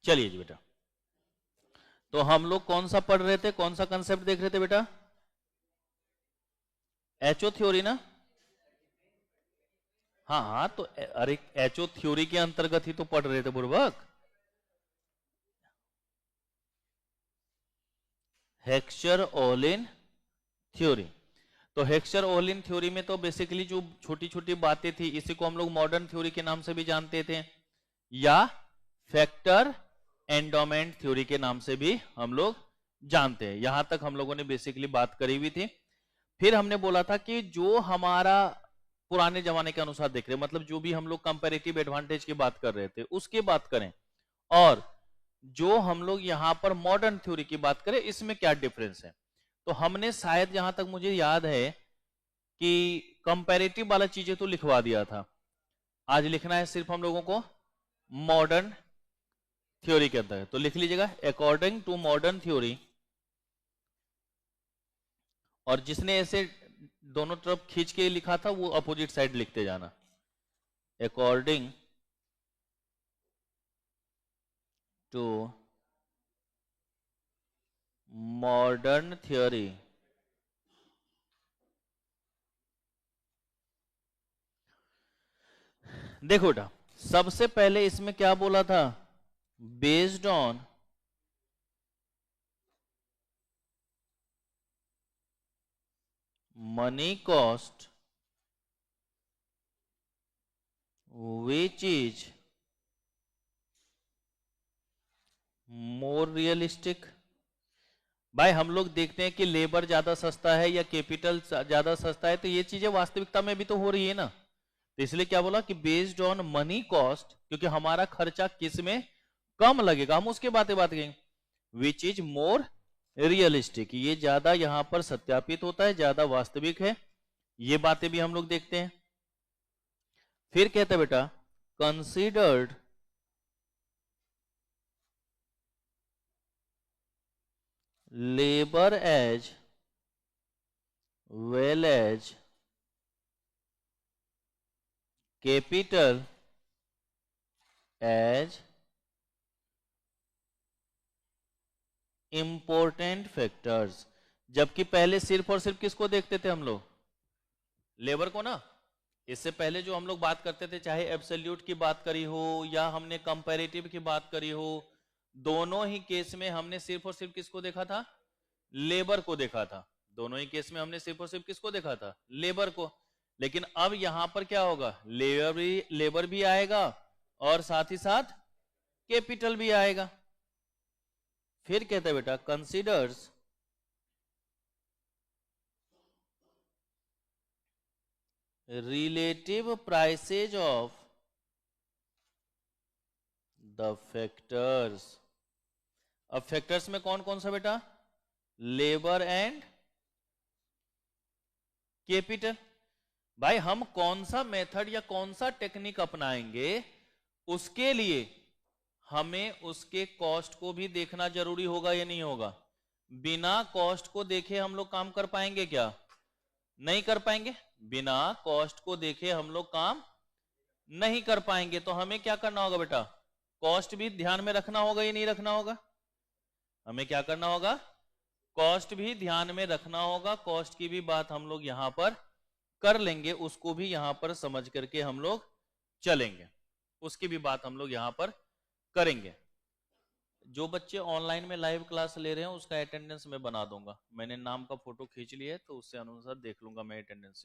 चलिए जी बेटा, तो हम लोग कौन सा पढ़ रहे थे, कौन सा कंसेप्ट देख रहे थे बेटा? एचओ थ्योरी ना? हाँ हाँ, तो अरे एचओ थ्योरी के अंतर्गत ही तो पढ़ रहे थे बुर्बक। हेक्सचर-ओलिन थ्योरी। तो हेक्सचर-ओलिन थ्योरी में तो बेसिकली जो छोटी छोटी बातें थी, इसी को हम लोग मॉडर्न थ्योरी के नाम से भी जानते थे, या फैक्टर एंडोमेंट थ्योरी के नाम से भी हम लोग जानते हैं। यहां तक हम लोगों ने बेसिकली बात करी हुई थी। फिर हमने बोला था कि जो हमारा पुराने जमाने के अनुसार देख रहे, मतलब जो भी हम लोग कंपैरेटिव एडवांटेज की बात कर रहे थे उसकी बात करें, और जो हम लोग यहां पर मॉडर्न थ्योरी की बात करें, इसमें क्या डिफरेंस है। तो हमने शायद, जहां तक मुझे याद है, कि कंपैरेटिव वाला चीजें तो लिखवा दिया था। आज लिखना है सिर्फ हम लोगों को मॉडर्न थ्योरी के अंदर। तो लिख लीजिएगा अकॉर्डिंग टू मॉडर्न थ्योरी, और जिसने ऐसे दोनों तरफ खींच के लिखा था वो अपोजिट साइड लिखते जाना। अकॉर्डिंग टू मॉडर्न थ्योरी, देखो बेटा, सबसे पहले इसमें क्या बोला था? Based on money cost which is more realistic. भाई हम लोग देखते हैं कि लेबर ज्यादा सस्ता है या कैपिटल ज्यादा सस्ता है, तो ये चीजें वास्तविकता में भी तो हो रही है ना। तो इसलिए क्या बोला कि बेस्ड ऑन मनी कॉस्ट, क्योंकि हमारा खर्चा किस में कम लगेगा, हम उसके बात करेंगे। विच इज मोर रियलिस्टिक, ये ज्यादा यहां पर सत्यापित होता है, ज्यादा वास्तविक है। ये बातें भी हम लोग देखते हैं। फिर कहते हैं बेटा, considered labour as well as capital as important factors. जबकि पहले सिर्फ और सिर्फ किसको देखते थे हम लोग? लेबर को ना। इससे पहले जो हम लोग बात करते थे, चाहे एब्सोल्यूट की बात करी हो या हमने कंपैरेटिव की बात करी हो, दोनों ही केस में हमने सिर्फ और सिर्फ किसको देखा था? लेबर को देखा था। दोनों ही केस में हमने सिर्फ और सिर्फ किसको देखा था? लेबर को। लेकिन अब यहां पर क्या होगा? लेबर भी आएगा और साथ ही साथ कैपिटल भी आएगा। फिर कहते हैं बेटा, considers relative prices of the factors. अब फैक्टर्स में कौन कौन सा बेटा? Labour and capital. भाई हम कौन सा मेथड या कौन सा टेक्निक अपनाएंगे, उसके लिए हमें उसके कॉस्ट को भी देखना जरूरी होगा या नहीं होगा? बिना कॉस्ट को देखे हम लोग काम कर पाएंगे क्या? नहीं कर पाएंगे। बिना कॉस्ट को देखे हम लोग काम नहीं कर पाएंगे। तो हमें क्या करना होगा बेटा? कॉस्ट भी ध्यान में रखना होगा या नहीं रखना होगा? हमें क्या करना होगा? कॉस्ट भी ध्यान में रखना होगा। कॉस्ट की भी बात हम लोग यहां पर कर लेंगे, उसको भी यहां पर समझ करके हम लोग चलेंगे, उसकी भी बात हम लोग यहां पर करेंगे। जो बच्चे ऑनलाइन में लाइव क्लास ले रहे हैं उसका अटेंडेंस मैं बना दूंगा। मैंने नाम का फोटो खींच लिया है, तो उससे अनुसार देख लूंगा मैं अटेंडेंस।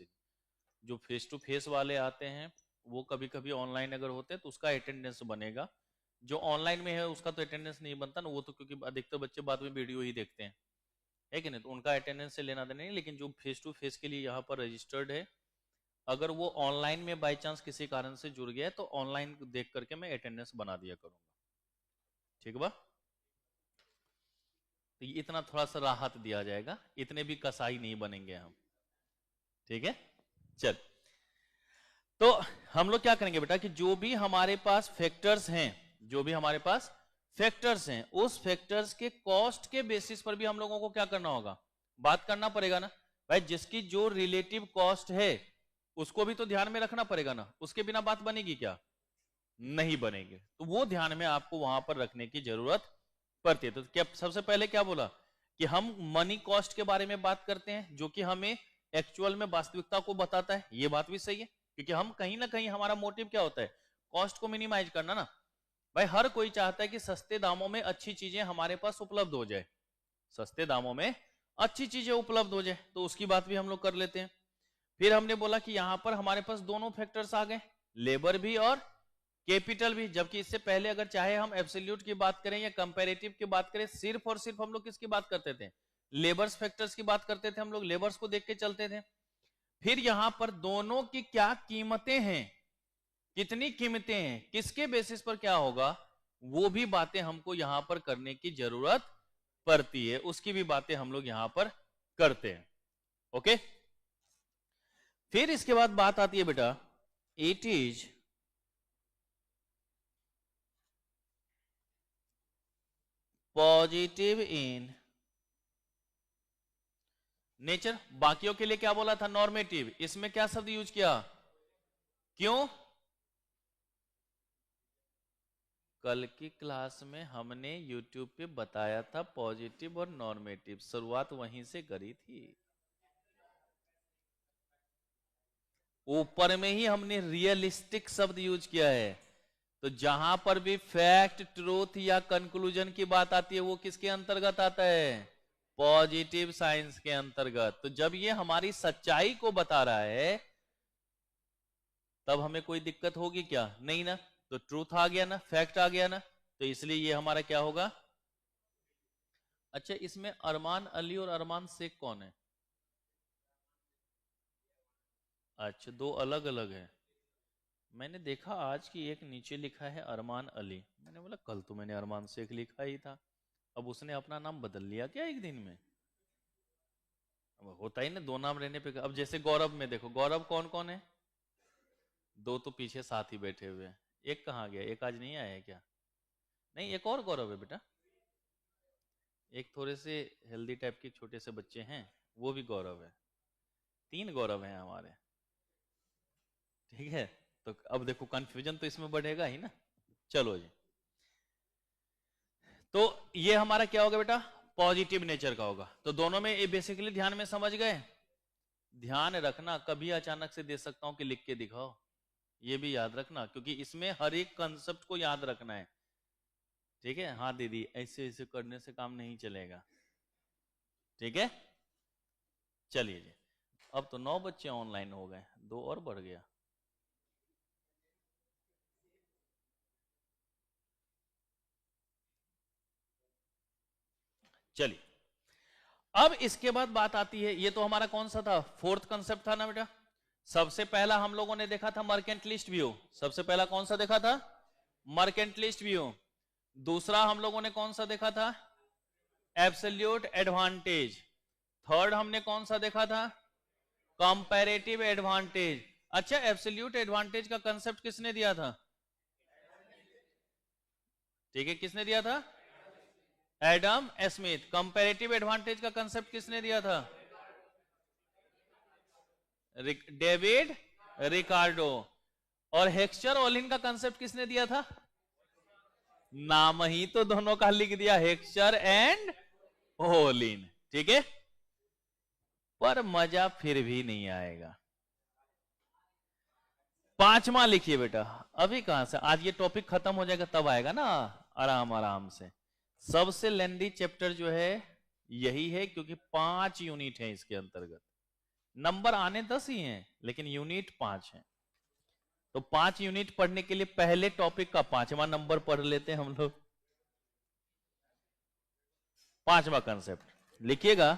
जो फेस टू फेस वाले आते हैं वो कभी कभी ऑनलाइन अगर होते हैं तो उसका अटेंडेंस बनेगा। जो ऑनलाइन में है उसका तो अटेंडेंस नहीं बनता ना, वो तो क्योंकि अधिकतर बच्चे बाद में वीडियो ही देखते हैं, है कि नहीं, तो उनका अटेंडेंस से लेना देना नहीं। लेकिन जो फेस टू फेस के लिए यहाँ पर रजिस्टर्ड है, अगर वो ऑनलाइन में बाई चांस किसी कारण से जुड़ गया है तो ऑनलाइन देख करके मैं अटेंडेंस बना दिया करूंगा। ठीक बा? तो इतना थोड़ा सा राहत दिया जाएगा, इतने भी कसाई नहीं बनेंगे हम। ठीक है, चल। तो हम लोग क्या करेंगे बेटा कि जो भी हमारे पास फैक्टर्स हैं, जो भी हमारे पास फैक्टर्स हैं, उस फैक्टर्स के कॉस्ट के बेसिस पर भी हम लोगों को क्या करना होगा? बात करना पड़ेगा ना। भाई जिसकी जो रिलेटिव कॉस्ट है उसको भी तो ध्यान में रखना पड़ेगा ना, उसके बिना बात बनेगी क्या? नहीं बनेंगे। तो वो ध्यान में आपको वहां पर रखने की जरूरत पड़ती है। तो क्या सबसे पहले क्या बोला कि हम मनी कॉस्ट के बारे में बात करते हैं, जो कि हमें एक्चुअल में वास्तविकता को बताता है। ये बात भी सही है, क्योंकि हम कहीं ना कहीं हमारा मोटिव क्या होता है, कॉस्ट को मिनिमाइज करना ना। भाई हर कोई चाहता है कि सस्ते दामों में अच्छी चीजें हमारे पास उपलब्ध हो जाए, सस्ते दामों में अच्छी चीजें उपलब्ध हो जाए, तो उसकी बात भी हम लोग कर लेते हैं। फिर हमने बोला कि यहां पर हमारे पास दोनों फैक्टर्स आ गए, लेबर भी और कैपिटल भी। जबकि इससे पहले अगर चाहे हम एब्सोल्यूट की बात करें या कंपैरेटिव की बात करें, सिर्फ और सिर्फ हम लोग किसकी बात करते थे, लेबर्स फैक्टर्स की बात करते थे, हम लोग लेबर्स को देख के चलते थे। फिर यहां पर दोनों की क्या कीमतें हैं, कितनी कीमतें हैं, किसके बेसिस पर क्या होगा, वो भी बातें हमको यहां पर करने की जरूरत पड़ती है, उसकी भी बातें हम लोग यहां पर करते हैं। ओके, फिर इसके बाद बात आती है बेटा, it is positive in nature. बाकियों के लिए क्या बोला था, नॉर्मेटिव। इसमें क्या शब्द यूज किया, क्यों? कल की क्लास में हमने YouTube पे बताया था पॉजिटिव और नॉर्मेटिव, शुरुआत वहीं से करी थी। ऊपर में ही हमने रियलिस्टिक शब्द यूज किया है। तो जहां पर भी फैक्ट, ट्रूथ या कंक्लूजन की बात आती है, वो किसके अंतर्गत आता है, पॉजिटिव साइंस के अंतर्गत। तो जब ये हमारी सच्चाई को बता रहा है, तब हमें कोई दिक्कत होगी क्या, नहीं ना। तो ट्रूथ आ गया ना, फैक्ट आ गया ना, तो इसलिए ये हमारा क्या होगा। अच्छा, इसमें अरमान अली और अरमान शेख कौन है? अच्छा, दो अलग अलग है। मैंने देखा आज की एक नीचे लिखा है अरमान अली, मैंने बोला कल तो मैंने अरमान शेख लिखा ही था। अब उसने अपना नाम बदल लिया क्या एक दिन में? अब होता ही ना दो नाम रहने पे। अब जैसे गौरव में देखो, गौरव कौन कौन है, दो तो पीछे साथ ही बैठे हुए हैं, एक कहाँ गया, एक आज नहीं आया है क्या? नहीं, एक और गौरव है बेटा, एक थोड़े से हेल्दी टाइप के छोटे से बच्चे हैं, वो भी गौरव है। तीन गौरव हैं हमारे, ठीक है। तो अब देखो कंफ्यूजन तो इसमें बढ़ेगा ही ना। चलो जी, तो ये हमारा क्या होगा बेटा, पॉजिटिव नेचर का होगा। तो दोनों में ये बेसिकली ध्यान में समझ गए। ध्यान रखना, कभी अचानक से दे सकता हूं कि लिख के दिखाओ, ये भी याद रखना, क्योंकि इसमें हर एक कंसेप्ट को याद रखना है, ठीक है। हाँ दीदी, ऐसे ऐसे करने से काम नहीं चलेगा, ठीक है। चलिए जी, अब तो 9 बच्चे ऑनलाइन हो गए, 2 और बढ़ गया। चलिए, अब इसके बाद बात आती है, ये तो हमारा कौन सा था, फोर्थ कंसेप्ट था ना बेटा। सबसे पहला हम लोगों ने देखा था मर्केंटलिस्ट व्यू। सबसे पहला कौन सा देखा था, मर्केंटलिस्ट व्यू। दूसरा हम लोगों ने कौन सा देखा था, एब्सोल्यूट एडवांटेज। थर्ड हमने कौन सा देखा था, कंपैरेटिव एडवांटेज। अच्छा, एब्सोल्यूट एडवांटेज का कंसेप्ट किसने दिया था, ठीक है, किसने दिया था, एडम स्मिथ। कंपैरेटिव एडवांटेज का कंसेप्ट किसने दिया था, डेविड रिकार्डो। और हेक्सचर ओलिन का कंसेप्ट किसने दिया था, नाम ही तो दोनों का लिख दिया, हेक्सचर एंड ओलिन, ठीक है। पर मजा फिर भी नहीं आएगा। पांचवा लिखिए बेटा, अभी कहां से, आज ये टॉपिक खत्म हो जाएगा तब आएगा ना, आराम आराम से। सबसे लेंदी चैप्टर जो है यही है, क्योंकि 5 यूनिट है इसके अंतर्गत। नंबर आने 10 ही हैं, लेकिन यूनिट 5 है। तो 5 यूनिट पढ़ने के लिए पहले टॉपिक का 5वां नंबर पढ़ लेते हैं हम लोग। 5वां कंसेप्ट लिखिएगा,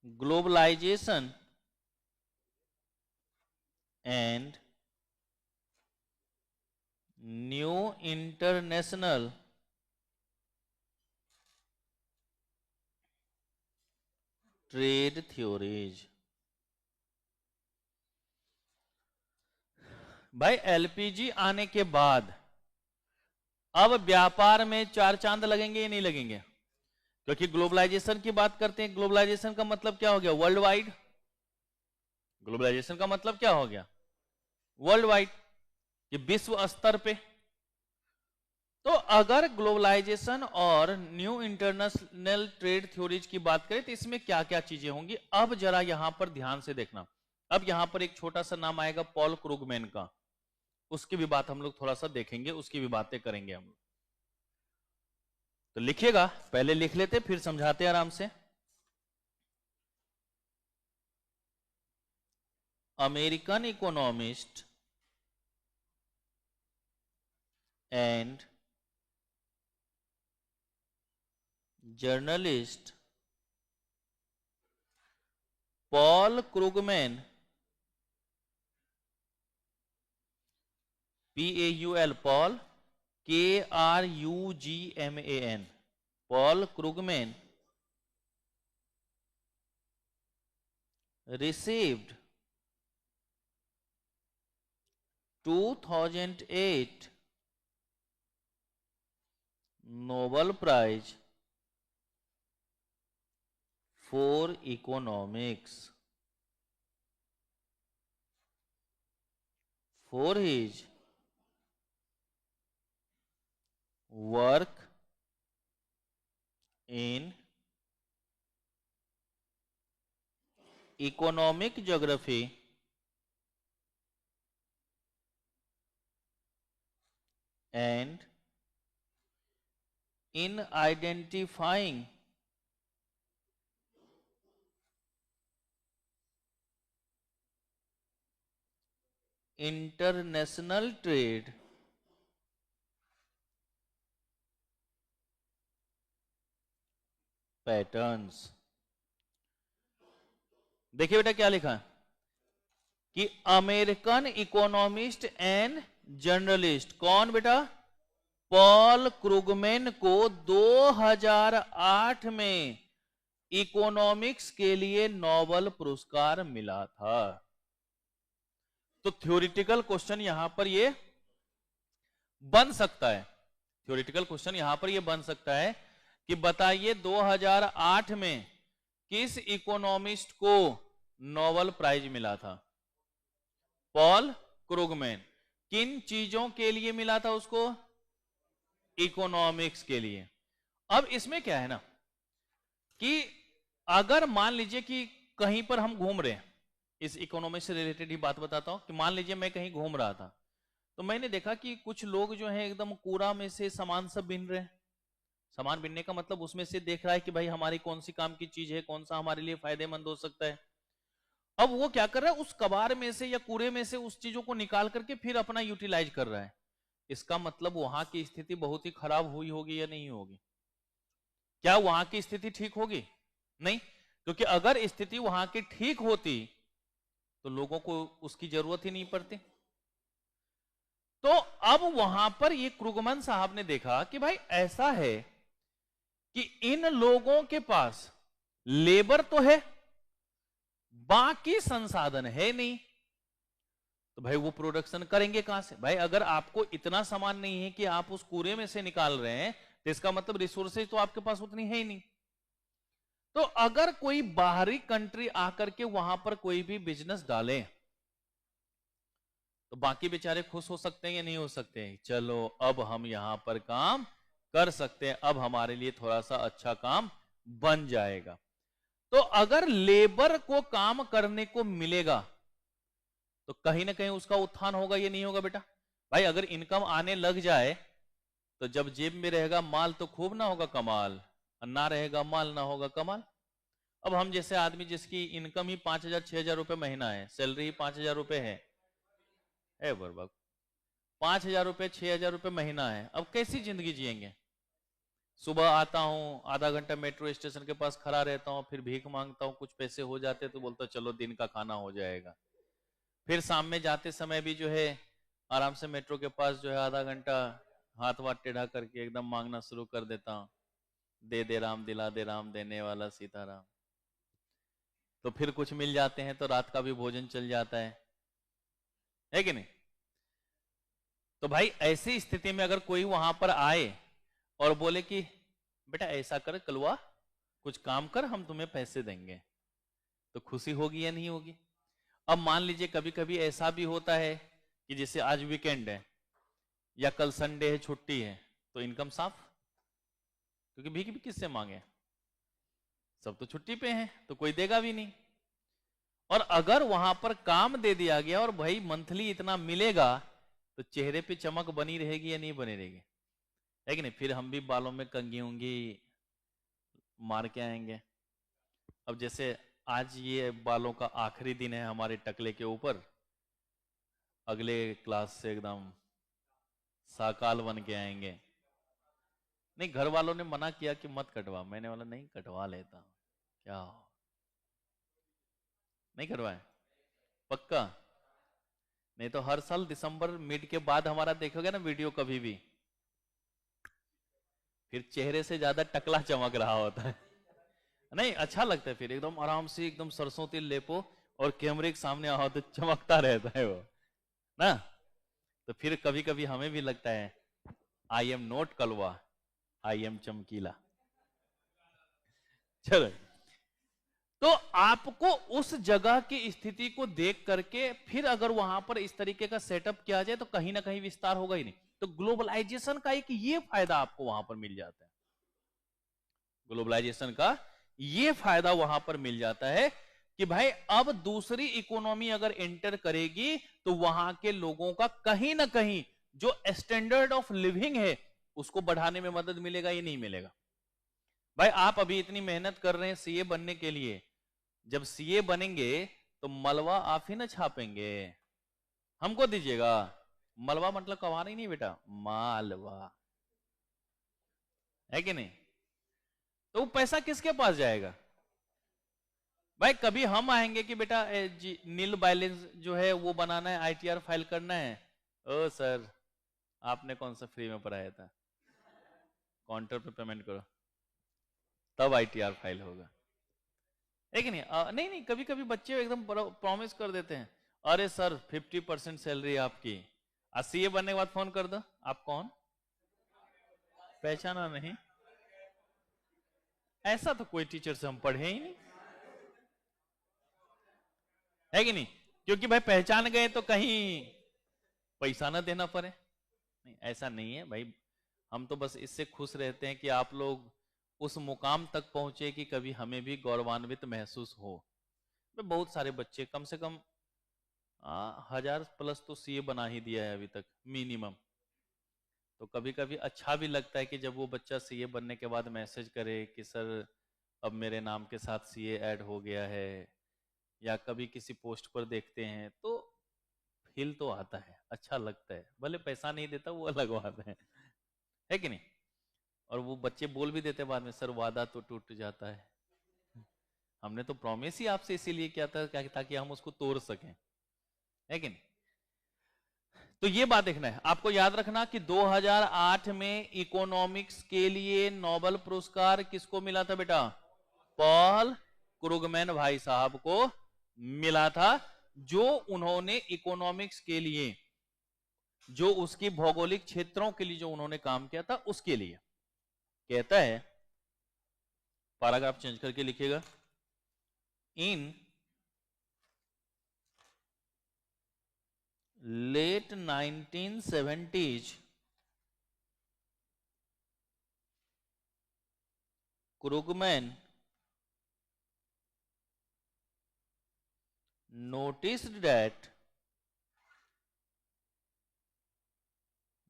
globalisation and new international trade theories. भाई एलपीजी आने के बाद अब व्यापार में 4 चांद लगेंगे या नहीं लगेंगे? क्योंकि ग्लोबलाइजेशन की बात करते हैं, ग्लोबलाइजेशन का मतलब क्या हो गया, वर्ल्ड वाइड। ग्लोबलाइजेशन का मतलब क्या हो गया, वर्ल्ड वाइड, ये विश्व स्तर पे। तो अगर ग्लोबलाइजेशन और न्यू इंटरनेशनल ट्रेड थ्योरीज की बात करें तो इसमें क्या क्या चीजें होंगी, अब जरा यहां पर ध्यान से देखना। अब यहां पर एक छोटा सा नाम आएगा पॉल क्रूगमैन का, उसकी भी बात हम लोग थोड़ा सा देखेंगे, उसकी भी बातें करेंगे हम लोग। तो लिखिएगा, पहले लिख लेते फिर समझाते आराम से। American economist and journalist Paul Krugman, PAUL, Paul KRUGMAN, Paul Krugman received 2008 Nobel Prize for Economics for his work in economic geography and in identifying international trade patterns. देखिए बेटा क्या लिखा है कि अमेरिकन इकोनॉमिस्ट एंड जर्नलिस्ट, कौन बेटा, Paul क्रूगमैन को 2008 में इकोनॉमिक्स के लिए नोबेल पुरस्कार मिला था। तो थ्योरेटिकल क्वेश्चन यहां पर ये बन सकता है, थ्योरेटिकल क्वेश्चन यहां पर ये बन सकता है कि बताइए 2008 में किस इकोनॉमिस्ट को नोबेल प्राइज मिला था, पॉल क्रूगमैन। किन चीजों के लिए मिला था उसको, इकोनॉमिक्स के लिए। अब इसमें क्या है ना कि अगर मान लीजिए कि कहीं पर हम घूम रहे हैं, इस इकोनॉमिक्स से रिलेटेड ही बात बताता हूं कि मान लीजिए मैं कहीं घूम रहा था तो मैंने देखा कि कुछ लोग जो है एकदम कूड़ा में से सामान सब बीन रहे हैं। सामान बीनने का मतलब उसमें से देख रहा है कि भाई हमारी कौन सी काम की चीज है, कौन सा हमारे लिए फायदेमंद हो सकता है। अब वो क्या कर रहा है, उस कबाड़ में से या कूड़े में से उस चीजों को निकाल करके फिर अपना यूटिलाइज कर रहा है। इसका मतलब वहां की स्थिति बहुत ही खराब हुई होगी या नहीं होगी? क्या वहां की स्थिति ठीक होगी? नहीं, क्योंकि अगर स्थिति वहां की ठीक होती तो लोगों को उसकी जरूरत ही नहीं पड़ती। तो अब वहां पर ये क्रूगमैन साहब ने देखा कि भाई ऐसा है कि इन लोगों के पास लेबर तो है, बाकी संसाधन है नहीं, तो भाई वो प्रोडक्शन करेंगे कहां से? भाई अगर आपको इतना सामान नहीं है कि आप उस कूड़े में से निकाल रहे हैं तो इसका मतलब रिसोर्सेज तो आपके पास उतनी है ही नहीं। तो अगर कोई बाहरी कंट्री आकर के वहां पर कोई भी बिजनेस डाले तो बाकी बेचारे खुश हो सकते हैं या नहीं हो सकते हैं? चलो अब हम यहां पर काम कर सकते हैं, अब हमारे लिए थोड़ा सा अच्छा काम बन जाएगा। तो अगर लेबर को काम करने को मिलेगा तो कहीं ना कहीं उसका उत्थान होगा या नहीं होगा बेटा? भाई अगर इनकम आने लग जाए तो जब जेब में रहेगा माल तो खूब ना होगा कमाल, ना रहेगा माल ना होगा कमाल। अब हम जैसे आदमी जिसकी इनकम ही 5,000 6,000 रुपए महीना है, सैलरी ही 5,000 रुपए है बर्बाद, 5,000 रुपए 6,000 रुपए महीना है, अब कैसी जिंदगी जिएंगे? सुबह आता हूं, आधा घंटा मेट्रो स्टेशन के पास खड़ा रहता हूं, फिर भीख मांगता हूं, कुछ पैसे हो जाते तो बोलता चलो दिन का खाना हो जाएगा। फिर शाम में जाते समय भी जो है आराम से मेट्रो के पास जो है आधा घंटा हाथ वाथ टेढ़ा करके एकदम मांगना शुरू कर देता हूं, दे दे राम दिला दे राम देने वाला सीताराम। तो फिर कुछ मिल जाते हैं तो रात का भी भोजन चल जाता है कि नहीं? तो भाई ऐसी स्थिति में अगर कोई वहां पर आए और बोले कि बेटा ऐसा कर कलवा, कुछ काम कर हम तुम्हें पैसे देंगे, तो खुशी होगी या नहीं होगी? अब मान लीजिए कभी कभी ऐसा भी होता है कि जैसे आज वीकेंड है या कल संडे है, छुट्टी है, तो इनकम साफ, क्योंकि भीख भी किससे मांगे, सब तो छुट्टी पे हैं, तो कोई देगा भी नहीं। और अगर वहां पर काम दे दिया गया और भाई मंथली इतना मिलेगा, तो चेहरे पे चमक बनी रहेगी या नहीं बनी रहेगी, है कि नहीं? फिर हम भी बालों में कंघी उंगी मार के आएंगे। अब जैसे आज ये बालों का आखिरी दिन है हमारे टकले के ऊपर, अगले क्लास से एकदम साकाल बन के आएंगे। नहीं, घर वालों ने मना किया कि मत कटवा, मैंने बोला नहीं कटवा लेता हूं, क्या हो, नहीं कटवाए पक्का। नहीं तो हर साल दिसंबर मिड के बाद हमारा देखोगे ना वीडियो कभी भी, फिर चेहरे से ज्यादा टकला चमक रहा होता है। नहीं अच्छा लगता है, फिर एकदम आराम से एकदम सरसों तेल लेपो और कैमरे के सामने आओ तो चमकता रहता है वो ना। तो फिर कभी कभी हमें भी लगता है I am not Kalwa, I am चमकीला। चलो, तो आपको उस जगह की स्थिति को देख करके फिर अगर वहां पर इस तरीके का सेटअप किया जाए तो कहीं ना कहीं विस्तार होगा ही नहीं। तो ग्लोबलाइजेशन का एक ये फायदा आपको वहां पर मिल जाता है, ग्लोबलाइजेशन का ये फायदा वहां पर मिल जाता है कि भाई अब दूसरी इकोनॉमी अगर एंटर करेगी तो वहां के लोगों का कहीं ना कहीं जो स्टैंडर्ड ऑफ लिविंग है उसको बढ़ाने में मदद मिलेगा या नहीं मिलेगा। भाई आप अभी इतनी मेहनत कर रहे हैं सीए बनने के लिए, जब सीए बनेंगे तो मलवा आप ही ना छापेंगे, हमको दीजिएगा। मलवा मतलब कमा नहीं बेटा, मालवा, है कि नहीं? तो वो पैसा किसके पास जाएगा? भाई कभी हम आएंगे कि बेटा नील बैलेंस जो है वो बनाना है, आईटीआर फाइल करना है, ओ सर आपने कौन सा फ्री में पढ़ाया था, काउंटर पे पेमेंट करो तब आईटीआर फाइल होगा, है कि नहीं? नहीं नहीं, कभी कभी बच्चे एकदम प्रॉमिस कर देते हैं, अरे सर 50% सैलरी आपकी, सीए बनने के बाद फोन कर दो, आप कौन, पहचाना नहीं। ऐसा तो कोई टीचर से हम पढ़े ही नहीं, है कि नहीं? क्योंकि भाई पहचान गए तो कहीं पैसा ना देना पड़े। नहीं ऐसा नहीं है भाई, हम तो बस इससे खुश रहते हैं कि आप लोग उस मुकाम तक पहुंचे कि कभी हमें भी गौरवान्वित महसूस हो। तो बहुत सारे बच्चे कम से कम 1000+ तो सीए बना ही दिया है अभी तक मिनिमम। तो कभी कभी अच्छा भी लगता है कि जब वो बच्चा सीए बनने के बाद मैसेज करे कि सर अब मेरे नाम के साथ सीए ऐड हो गया है, या कभी किसी पोस्ट पर देखते हैं तो फील तो आता है, अच्छा लगता है, भले पैसा नहीं देता वो अलग बात है कि नहीं? और वो बच्चे बोल भी देते बाद में, सर वादा तो टूट जाता है, हमने तो प्रॉमिस ही आपसे इसीलिए किया था ताकि हम उसको तोड़ सकें, है कि नहीं? तो ये बात देखना है आपको, याद रखना कि 2008 में इकोनॉमिक्स के लिए नोबेल पुरस्कार किसको मिला था बेटा? पॉल क्रुगमैन भाई साहब को मिला था, जो उन्होंने इकोनॉमिक्स के लिए, जो उसकी भौगोलिक क्षेत्रों के लिए जो उन्होंने काम किया था उसके लिए। कहता है, पैराग्राफ चेंज करके लिखिएगा, इन late 1970s Krugman noticed that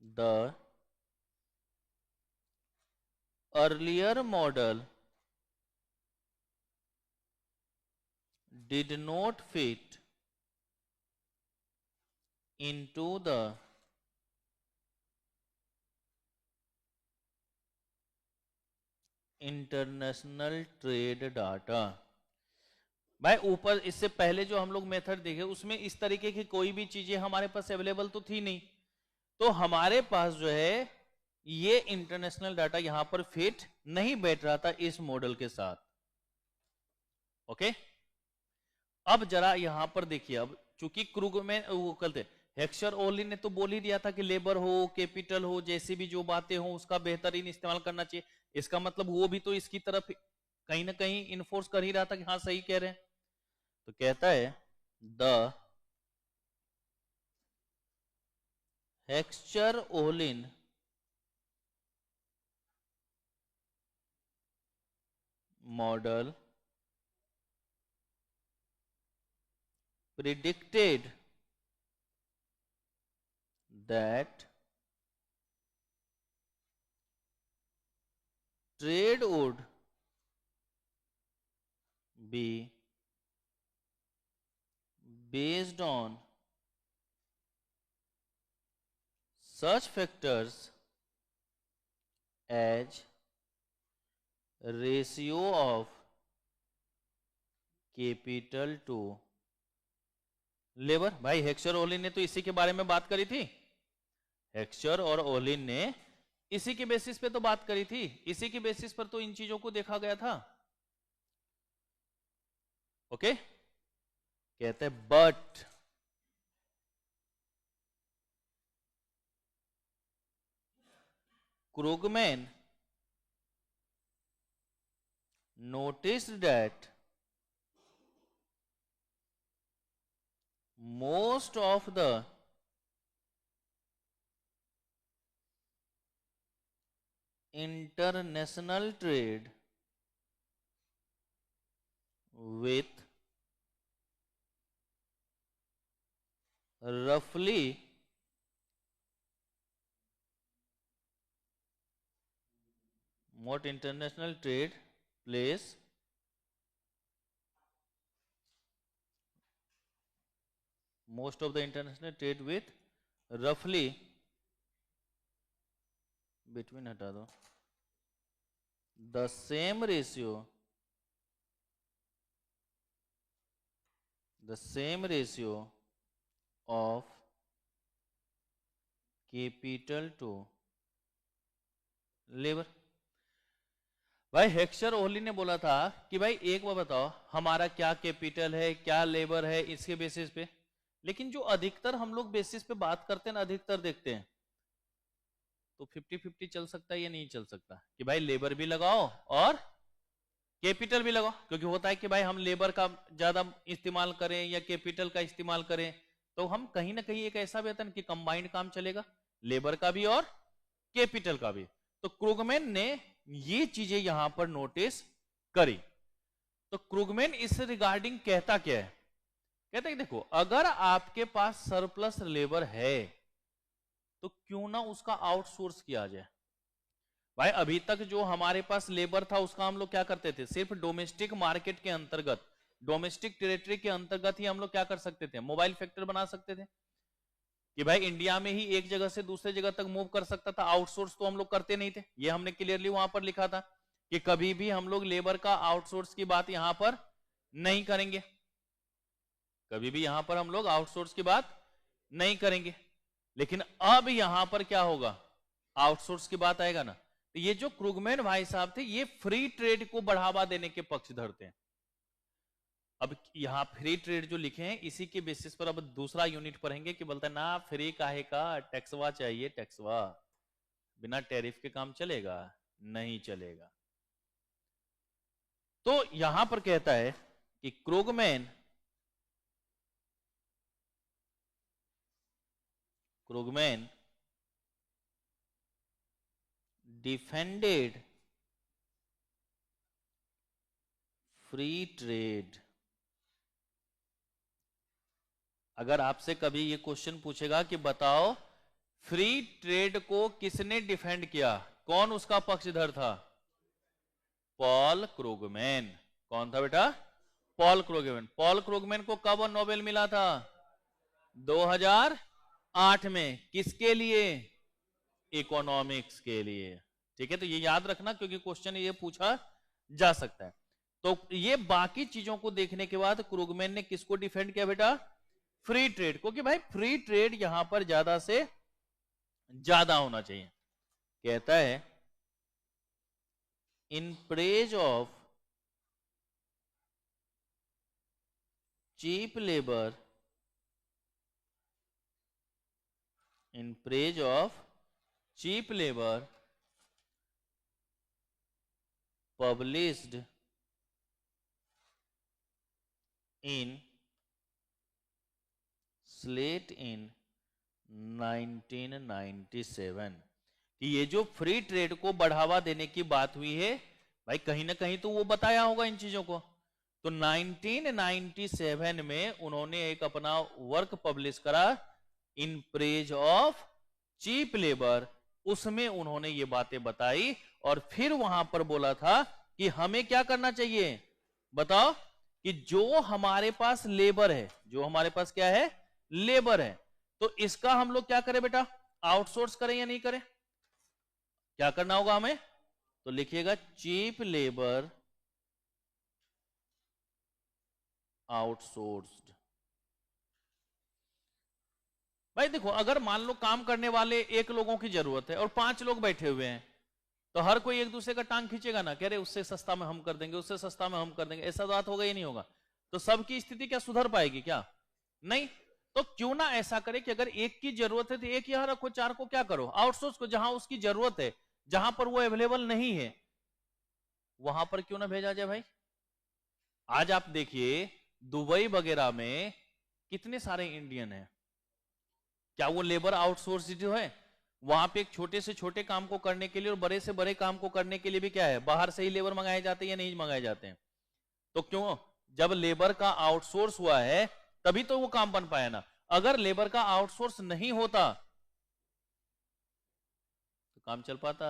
the earlier model did not fit into the international trade data. भाई ऊपर इससे पहले जो हम लोग मेथड देखे उसमें इस तरीके की कोई भी चीजें हमारे पास अवेलेबल तो थी नहीं, तो हमारे पास जो है ये इंटरनेशनल डाटा यहां पर फिट नहीं बैठ रहा था इस मॉडल के साथ। ओके, अब जरा यहां पर देखिए, अब चूंकि क्रुगमैन वो कहते हेक्सर ओली ने तो बोल ही दिया था कि लेबर हो कैपिटल हो जैसी भी जो बातें हो उसका बेहतरीन इस्तेमाल करना चाहिए, इसका मतलब वो भी तो इसकी तरफ कहीं ना कहीं इन्फोर्स कर ही रहा था कि हाँ सही कह रहे हैं। तो कहता है the हेक्सचर-ओलिन model predicted that trade would be based on such factors as ratio of capital to labour. भाई हेक्सचर ओलिन ने तो इसी के बारे में बात करी थी, हेक्सचर और ओलिन ने इसी के बेसिस पे तो बात करी थी, इसी के बेसिस पर तो इन चीजों को देखा गया था। ओके, कहते हैं but क्रूगमैन noticed that most of the international trade with roughly what international trade place most of the international trade with roughly between हटा दो the same ratio of capital to labour. भाई हेक्सचर ओली ने बोला था कि भाई एक बार बताओ हमारा क्या कैपिटल है क्या लेबर है इसके बेसिस पे, लेकिन जो अधिकतर हम लोग बेसिस पे बात करते हैं ना, अधिकतर देखते हैं तो 50-50 चल सकता है या नहीं चल सकता कि भाई लेबर भी लगाओ और कैपिटल भी लगाओ, क्योंकि होता है कि भाई हम लेबर का ज्यादा इस्तेमाल करें या कैपिटल का इस्तेमाल करें तो हम कहीं ना कहीं एक ऐसा वेतन कि कंबाइंड काम चलेगा, लेबर का भी और कैपिटल का भी। तो क्रूगमैन ने ये चीजें यहां पर नोटिस करी। तो क्रूगमैन इस रिगार्डिंग कहता क्या है, कहता है कि देखो अगर आपके पास सरप्लस लेबर है तो क्यों ना उसका आउटसोर्स किया जाए। भाई अभी तक जो हमारे पास लेबर था उसका हम लोग क्या करते थे, सिर्फ डोमेस्टिक मार्केट के अंतर्गत, डोमेस्टिक टेरिटरी के अंतर्गत ही हम लोग क्या कर सकते थे, मोबाइल फैक्टर बना सकते थे कि भाई इंडिया में ही एक जगह से दूसरे जगह तक मूव कर सकता था, आउटसोर्स तो हम लोग करते नहीं थे। ये हमने क्लियरली वहां पर लिखा था कि कभी भी हम लोग लेबर का आउटसोर्स की बात यहां पर नहीं करेंगे, कभी भी यहां पर हम लोग आउटसोर्स की बात नहीं करेंगे। लेकिन अब यहां पर क्या होगा, आउटसोर्स की बात आएगा ना। तो ये जो क्रूगमैन भाई साहब थे ये फ्री ट्रेड को बढ़ावा देने के पक्ष धरते हैं। अब यहां फ्री ट्रेड जो लिखे हैं इसी के बेसिस पर अब दूसरा यूनिट पढ़ेंगे कि बोलता है ना फ्री काहे का, टैक्सवा चाहिए, टैक्सवा बिना टैरिफ के काम चलेगा, नहीं चलेगा। तो यहां पर कहता है कि क्रूगमैन डिफेंडेड फ्री ट्रेड। अगर आपसे कभी ये क्वेश्चन पूछेगा कि बताओ फ्री ट्रेड को किसने डिफेंड किया, कौन उसका पक्षधर था, पॉल क्रूगमैन। कौन था बेटा, पॉल क्रूगमैन। पॉल क्रूगमैन को कब नोबेल मिला था, 2008 में। किसके लिए, इकोनॉमिक्स के लिए। ठीक है, तो ये याद रखना क्योंकि क्वेश्चन ये पूछा जा सकता है। तो ये बाकी चीजों को देखने के बाद क्रूगमैन ने किसको डिफेंड किया बेटा, फ्री ट्रेड को, कि भाई फ्री ट्रेड यहां पर ज्यादा से ज्यादा होना चाहिए। कहता है in praise of cheap labour, in praise of cheap labor published in Slate in 1997 कि ये जो फ्री ट्रेड को बढ़ावा देने की बात हुई है भाई, कहीं ना कहीं तो वो बताया होगा इन चीजों को। तो 1997 में उन्होंने एक अपना वर्क पब्लिश करा, in praise of cheap labour. उसमें उन्होंने ये बातें बताई और फिर वहां पर बोला था कि हमें क्या करना चाहिए, बताओ, कि जो हमारे पास लेबर है, जो हमारे पास क्या है, लेबर है, तो इसका हम लोग क्या करें बेटा, आउटसोर्स करें या नहीं करें, क्या करना होगा हमें, तो लिखिएगा चीप लेबर आउटसोर्स्ड। भाई देखो, अगर मान लो काम करने वाले एक लोगों की जरूरत है और 5 लोग बैठे हुए हैं, तो हर कोई एक दूसरे का टांग खींचेगा ना, कह रहे उससे सस्ता में हम कर देंगे, उससे सस्ता में हम कर देंगे, ऐसा बात होगा ही नहीं होगा। तो सबकी स्थिति क्या सुधर पाएगी क्या, नहीं। तो क्यों ना ऐसा करे कि अगर एक की जरूरत है तो एक यहां रखो, 4 को क्या करो, आउटसोर्स को, जहां उसकी जरूरत है, जहां पर वो अवेलेबल नहीं है वहां पर क्यों ना भेजा जाए भाई। आज आप देखिए दुबई वगैरह में कितने सारे इंडियन हैं, क्या वो लेबर आउटसोर्स जो है, वहां पे एक छोटे से छोटे काम को करने के लिए और बड़े से बड़े काम को करने के लिए भी क्या है, बाहर से ही लेबर मंगाए जाते हैं या नहीं मंगाए जाते हैं। तो क्यों, जब लेबर का आउटसोर्स हुआ है तभी तो वो काम बन पाया ना। अगर लेबर का आउटसोर्स नहीं होता तो काम चल पाता,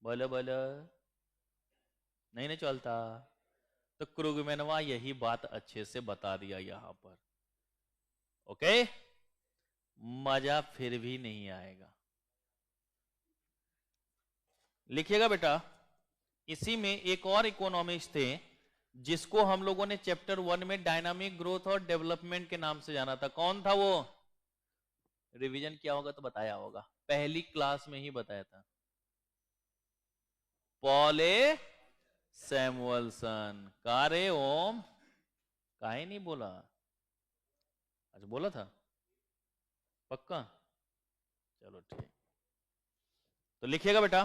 बोलो बोलो, नहीं नहीं चलता। तो क्रुगमैनवा यही बात अच्छे से बता दिया यहां पर। ओके, मजा फिर भी नहीं आएगा, लिखिएगा बेटा। इसी में एक और इकोनॉमिस्ट थे जिसको हम लोगों ने चैप्टर 1 में डायनामिक ग्रोथ और डेवलपमेंट के नाम से जाना था। कौन था वो, रिवीजन किया होगा तो बताया होगा, पहली क्लास में ही बताया था, पॉल ए सैमुअल्सन। का रे ओम, काहे नहीं बोला, अच्छा बोला था, पक्का, चलो ठीक। तो लिखिएगा बेटा,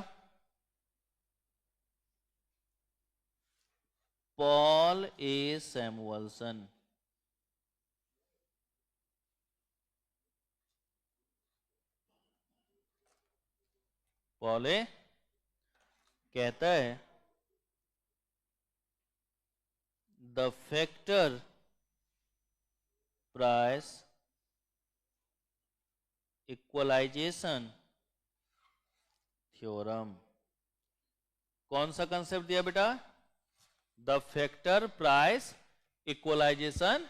Paul A Samuelson. Paul A कहता है the factor price equalisation theorem. कौन सा कंसेप्ट दिया बेटा, the factor price equalisation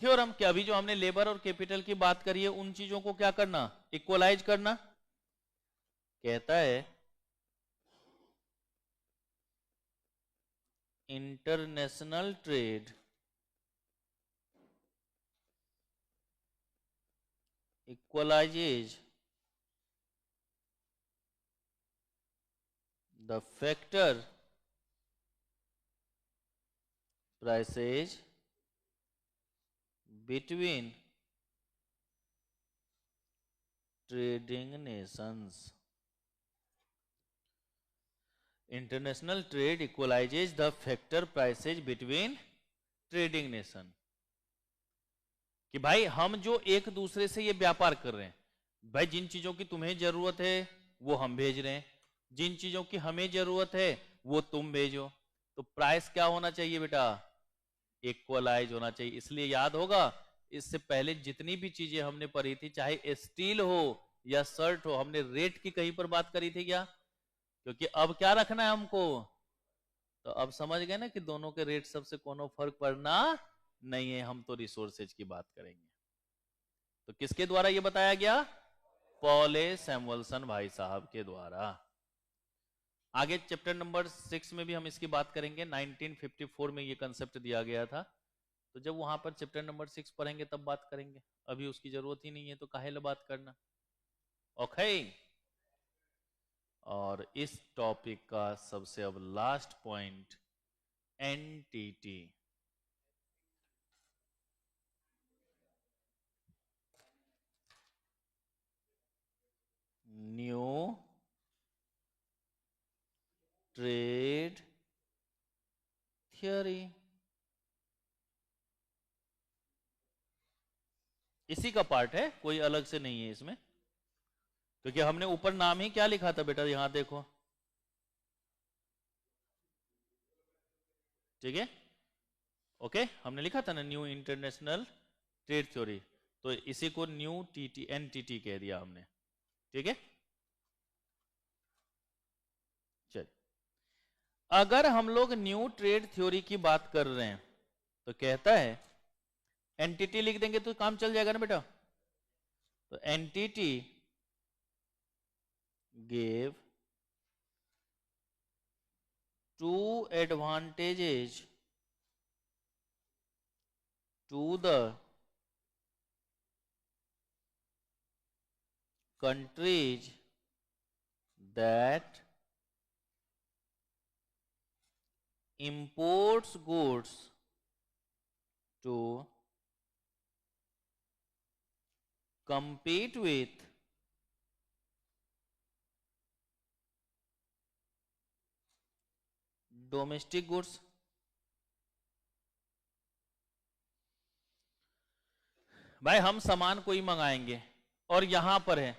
theorem. कि अभी जो हमने लेबर और कैपिटल की बात करी है उन चीजों को क्या करना, इक्वलाइज करना। कहता है international trade equalizes the factor prices between trading nations. International trade equalizes the factor prices between trading nation. कि भाई हम जो एक दूसरे से ये व्यापार कर रहे हैं, भाई जिन चीजों की तुम्हें जरूरत है वो हम भेज रहे हैं, जिन चीजों की हमें जरूरत है वो तुम भेजो, तो प्राइस क्या होना चाहिए बेटा, इक्वलाइज होना चाहिए। इसलिए याद होगा इससे पहले जितनी भी चीजें हमने पढ़ी थी, चाहे स्टील हो या शर्ट हो, हमने रेट की कहीं पर बात करी थी क्या, क्योंकि अब क्या रखना है हमको, तो अब समझ गए ना कि दोनों के रेट सबसे कोनो फर्क पड़ना नहीं है, हम तो रिसोर्सेज की बात करेंगे। तो किसके द्वारा ये बताया गया, पॉल ए सैमुअल्सन भाई साहब के द्वारा। आगे चैप्टर नंबर 6 में भी हम इसकी बात करेंगे, 1954 में ये कंसेप्ट दिया गया था, तो जब वहां पर चैप्टर नंबर 6 पढ़ेंगे तब बात करेंगे, अभी उसकी जरूरत ही नहीं है तो काहे ले बात करना। ओके, और इस टॉपिक का सबसे अब last point, NTT. New trade theory. इसी का पार्ट है, कोई अलग से नहीं है इसमें, क्योंकि हमने ऊपर नाम ही क्या लिखा था बेटा, यहां देखो, ठीक है, ओके, हमने लिखा था ना न्यू इंटरनेशनल ट्रेड थ्योरी, तो इसी को न्यू एनटीटी कह दिया हमने, ठीक है। चल, अगर हम लोग न्यू ट्रेड थ्योरी की बात कर रहे हैं तो कहता है एनटीटी लिख देंगे तो काम चल जाएगा ना बेटा। तो entity gave 2 advantages to the countries that imports goods to compete with domestic goods. भाई हम सामान कोई मंगाएंगे और यहां पर है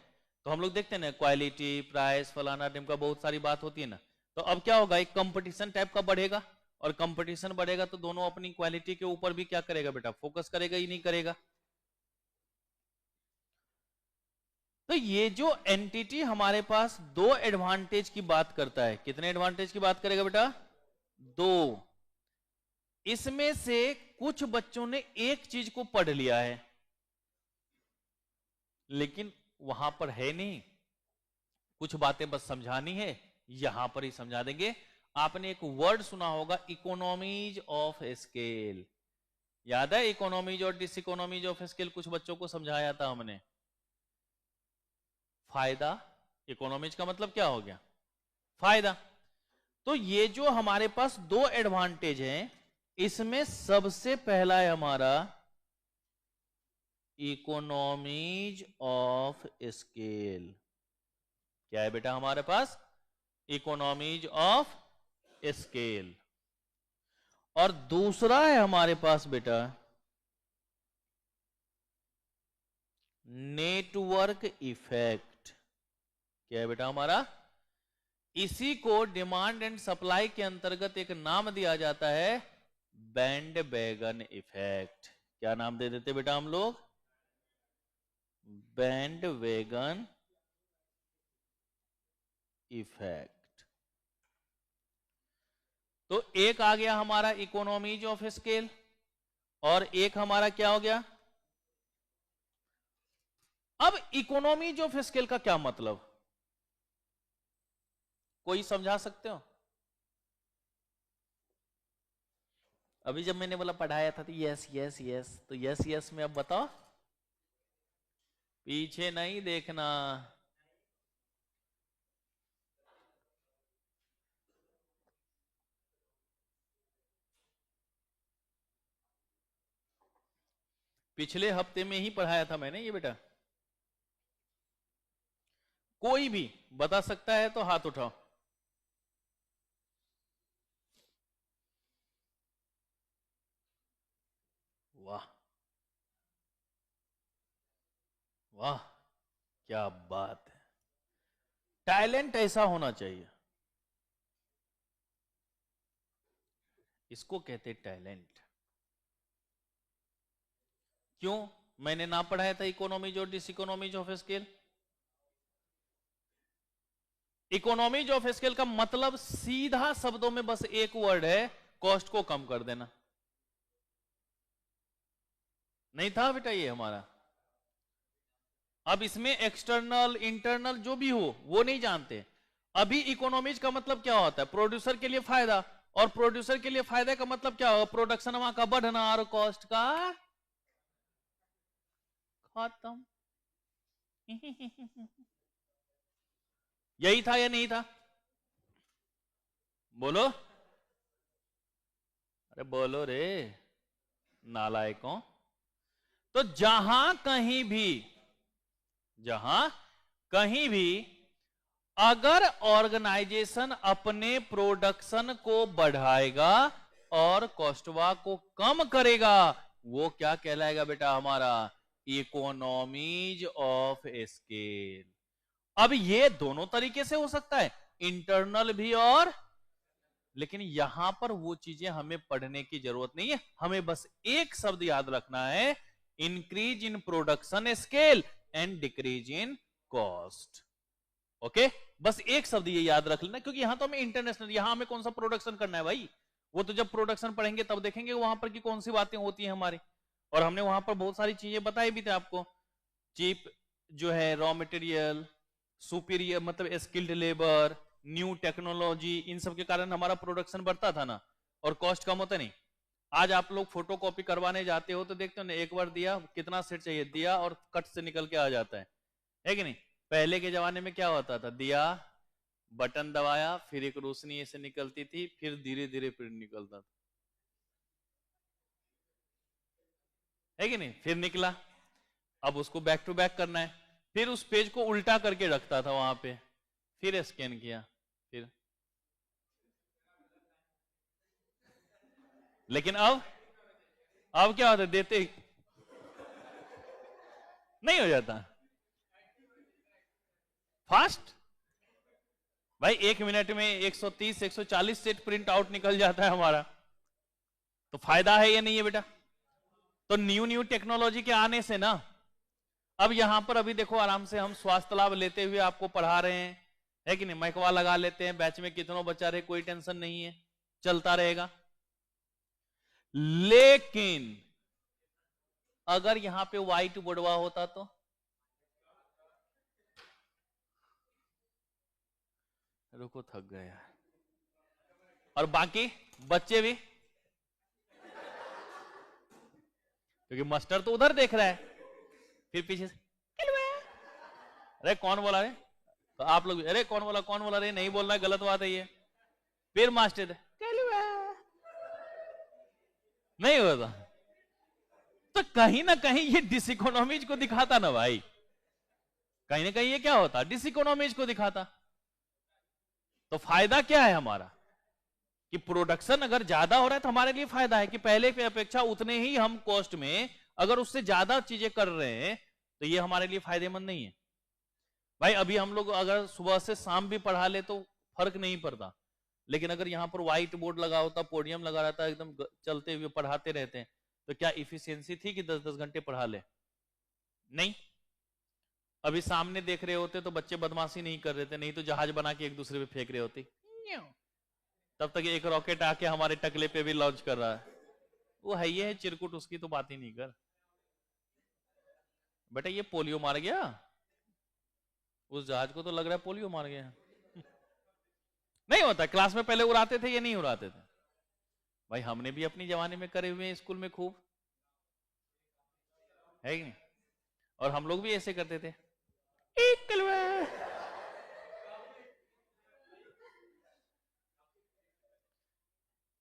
तो हम लोग देखते हैं ना क्वालिटी प्राइस फलाना टिमका बहुत सारी बात होती है ना, तो अब क्या होगा, एक कंपटीशन टाइप का बढ़ेगा, और कंपटीशन बढ़ेगा तो दोनों अपनी क्वालिटी के ऊपर भी क्या करेगा बेटा, फोकस करेगा ही नहीं करेगा। तो ये जो एंटिटी हमारे पास 2 एडवांटेज की बात करता है, कितने एडवांटेज की बात करेगा बेटा, 2। इसमें से कुछ बच्चों ने एक चीज को पढ़ लिया है लेकिन वहां पर है नहीं, कुछ बातें बस समझानी है, यहां पर ही समझा देंगे। आपने एक वर्ड सुना होगा इकोनॉमीज ऑफ स्केल, याद है, इकोनॉमीज और डिसइकोनॉमीज ऑफ स्केल कुछ बच्चों को समझाया था हमने। फायदा, इकोनॉमीज का मतलब क्या हो गया, फायदा। तो ये जो हमारे पास 2 एडवांटेज हैं, इसमें सबसे पहला है हमारा इकोनॉमीज ऑफ स्केल। क्या है बेटा हमारे पास, इकोनॉमीज ऑफ स्केल। और दूसरा है हमारे पास बेटा नेटवर्क इफेक्ट। क्या है बेटा हमारा, इसी को डिमांड एंड सप्लाई के अंतर्गत एक नाम दिया जाता है बैंडवैगन इफेक्ट। क्या नाम दे देते बेटा हम लोग, बैंडवैगन इफेक्ट। तो एक आ गया हमारा इकोनॉमीज ऑफ स्केल और एक हमारा क्या हो गया। अब इकोनॉमीज ऑफ स्केल का क्या मतलब, कोई समझा सकते हो। अभी जब मैंने बोला पढ़ाया था तो यस यस यस, तो यस यस में अब बताओ, पीछे नहीं देखना। पिछले हफ्ते में ही पढ़ाया था मैंने ये बेटा, कोई भी बता सकता है तो हाथ उठाओ। वाह वाह, क्या बात है, टैलेंट ऐसा होना चाहिए, इसको कहते टैलेंट। क्यों, मैंने ना पढ़ाया था इकोनॉमीज और diseconomies of scale. Economies of scale का मतलब सीधा शब्दों में बस एक वर्ड है, कॉस्ट को कम कर देना। नहीं था बेटा ये हमारा। अब इसमें एक्सटर्नल इंटरनल जो भी हो वो नहीं जानते। अभी इकोनॉमीज का मतलब क्या होता है, प्रोड्यूसर के लिए फायदा, और प्रोड्यूसर के लिए फायदे का मतलब क्या हो, प्रोडक्शन वहां का बढ़ना और कॉस्ट का खत्म। यही था या नहीं था, बोलो, अरे बोलो रे नालायकों। तो जहां कहीं भी अगर ऑर्गेनाइजेशन अपने प्रोडक्शन को बढ़ाएगा और कॉस्टवा को कम करेगा, वो क्या कहलाएगा बेटा हमारा इकोनॉमीज ऑफ स्केल। अब ये दोनों तरीके से हो सकता है, इंटरनल भी और, लेकिन यहां पर वो चीजें हमें पढ़ने की जरूरत नहीं है, हमें बस एक शब्द याद रखना है, increase in production scale and decrease in cost. Okay, बस एक शब्द ये याद रख लेना, क्योंकि यहां तो हमें इंटरनेशनल, यहां हमें कौन सा प्रोडक्शन करना है भाई, वो तो जब प्रोडक्शन पढ़ेंगे तब देखेंगे वहां पर की कौन सी बातें होती हैं हमारी। और हमने वहां पर बहुत सारी चीजें बताई भी थी आपको, चीप जो है रॉ मटेरियल, सुपीरियर मतलब स्किल्ड लेबर, न्यू टेक्नोलॉजी, इन सब के कारण हमारा प्रोडक्शन बढ़ता था ना, और कॉस्ट कम होता नहीं। आज आप लोग फोटो कॉपी करवाने जाते हो तो देखते हो ना, एक बार दिया, कितना सेट चाहिए, दिया और कट से निकल के आ जाता है कि नहीं। पहले के जमाने में क्या होता था, दिया, बटन दबाया, फिर एक रोशनी ऐसे निकलती थी, फिर धीरे धीरे प्रिंट निकलता था, है कि नहीं, फिर निकला, अब उसको बैक टू बैक करना है, फिर उस पेज को उल्टा करके रखता था वहां पे, फिर स्कैन किया, फिर। लेकिन अब क्या होता है, देते नहीं हो जाता फास्ट भाई, 1 मिनट में 130 140 सेट प्रिंट आउट निकल जाता है हमारा, तो फायदा है या नहीं है बेटा। तो न्यू न्यू टेक्नोलॉजी के आने से ना, अब यहां पर अभी देखो आराम से हम स्वास्थ्य लाभ लेते हुए आपको पढ़ा रहे हैं, है कि नहीं, मैकवा लगा लेते हैं, बैच में कितनों बच्चा रहे कोई टेंशन नहीं है, चलता रहेगा। लेकिन अगर यहां पे व्हाइट बोर्डवा होता तो, रुको थक गया, और बाकी बच्चे भी, क्योंकि मास्टर तो उधर देख रहा है, फिर पीछे से अरे कौन बोला रे, तो आप लोग अरे कौन बोला रे, नहीं बोलना, गलत बात है ये, फिर मास्टर नहीं होता, तो कहीं ना कहीं ये डिसइकोनॉमीज को दिखाता ना भाई, कहीं ना कहीं ये क्या होता, डिसइकोनॉमीज को दिखाता। तो फायदा क्या है हमारा, कि प्रोडक्शन अगर ज्यादा हो रहा है तो हमारे लिए फायदा है, कि पहले की अपेक्षा उतने ही हम कॉस्ट में अगर उससे ज्यादा चीजें कर रहे हैं, तो ये हमारे लिए फायदेमंद नहीं है भाई। अभी हम लोग अगर सुबह से शाम भी पढ़ा ले तो फर्क नहीं पड़ता, लेकिन अगर यहां पर व्हाइट बोर्ड लगा होता, पोडियम लगा रहता, एकदम चलते हुए पढ़ाते रहते हैं, तो क्या इफिशियंसी थी कि 10-10 घंटे पढ़ा ले, नहीं। अभी सामने देख रहे होते तो बच्चे बदमाशी नहीं कर रहे थे, नहीं तो जहाज बना के एक दूसरे पे फेंक रहे होते, तब तक एक रॉकेट आके हमारे टकले पे भी लॉन्च कर रहा है, वो है ये है चिरकुट, उसकी तो बात ही नहीं कर। बेटा ये पोलियो मार गया, उस जहाज को तो लग रहा है पोलियो मार गया। नहीं होता, क्लास में पहले उड़ाते थे या नहीं उड़ाते थे भाई, हमने भी अपनी जवानी में करे हुए स्कूल में खूब, है कि नहीं, और हम लोग भी ऐसे करते थे,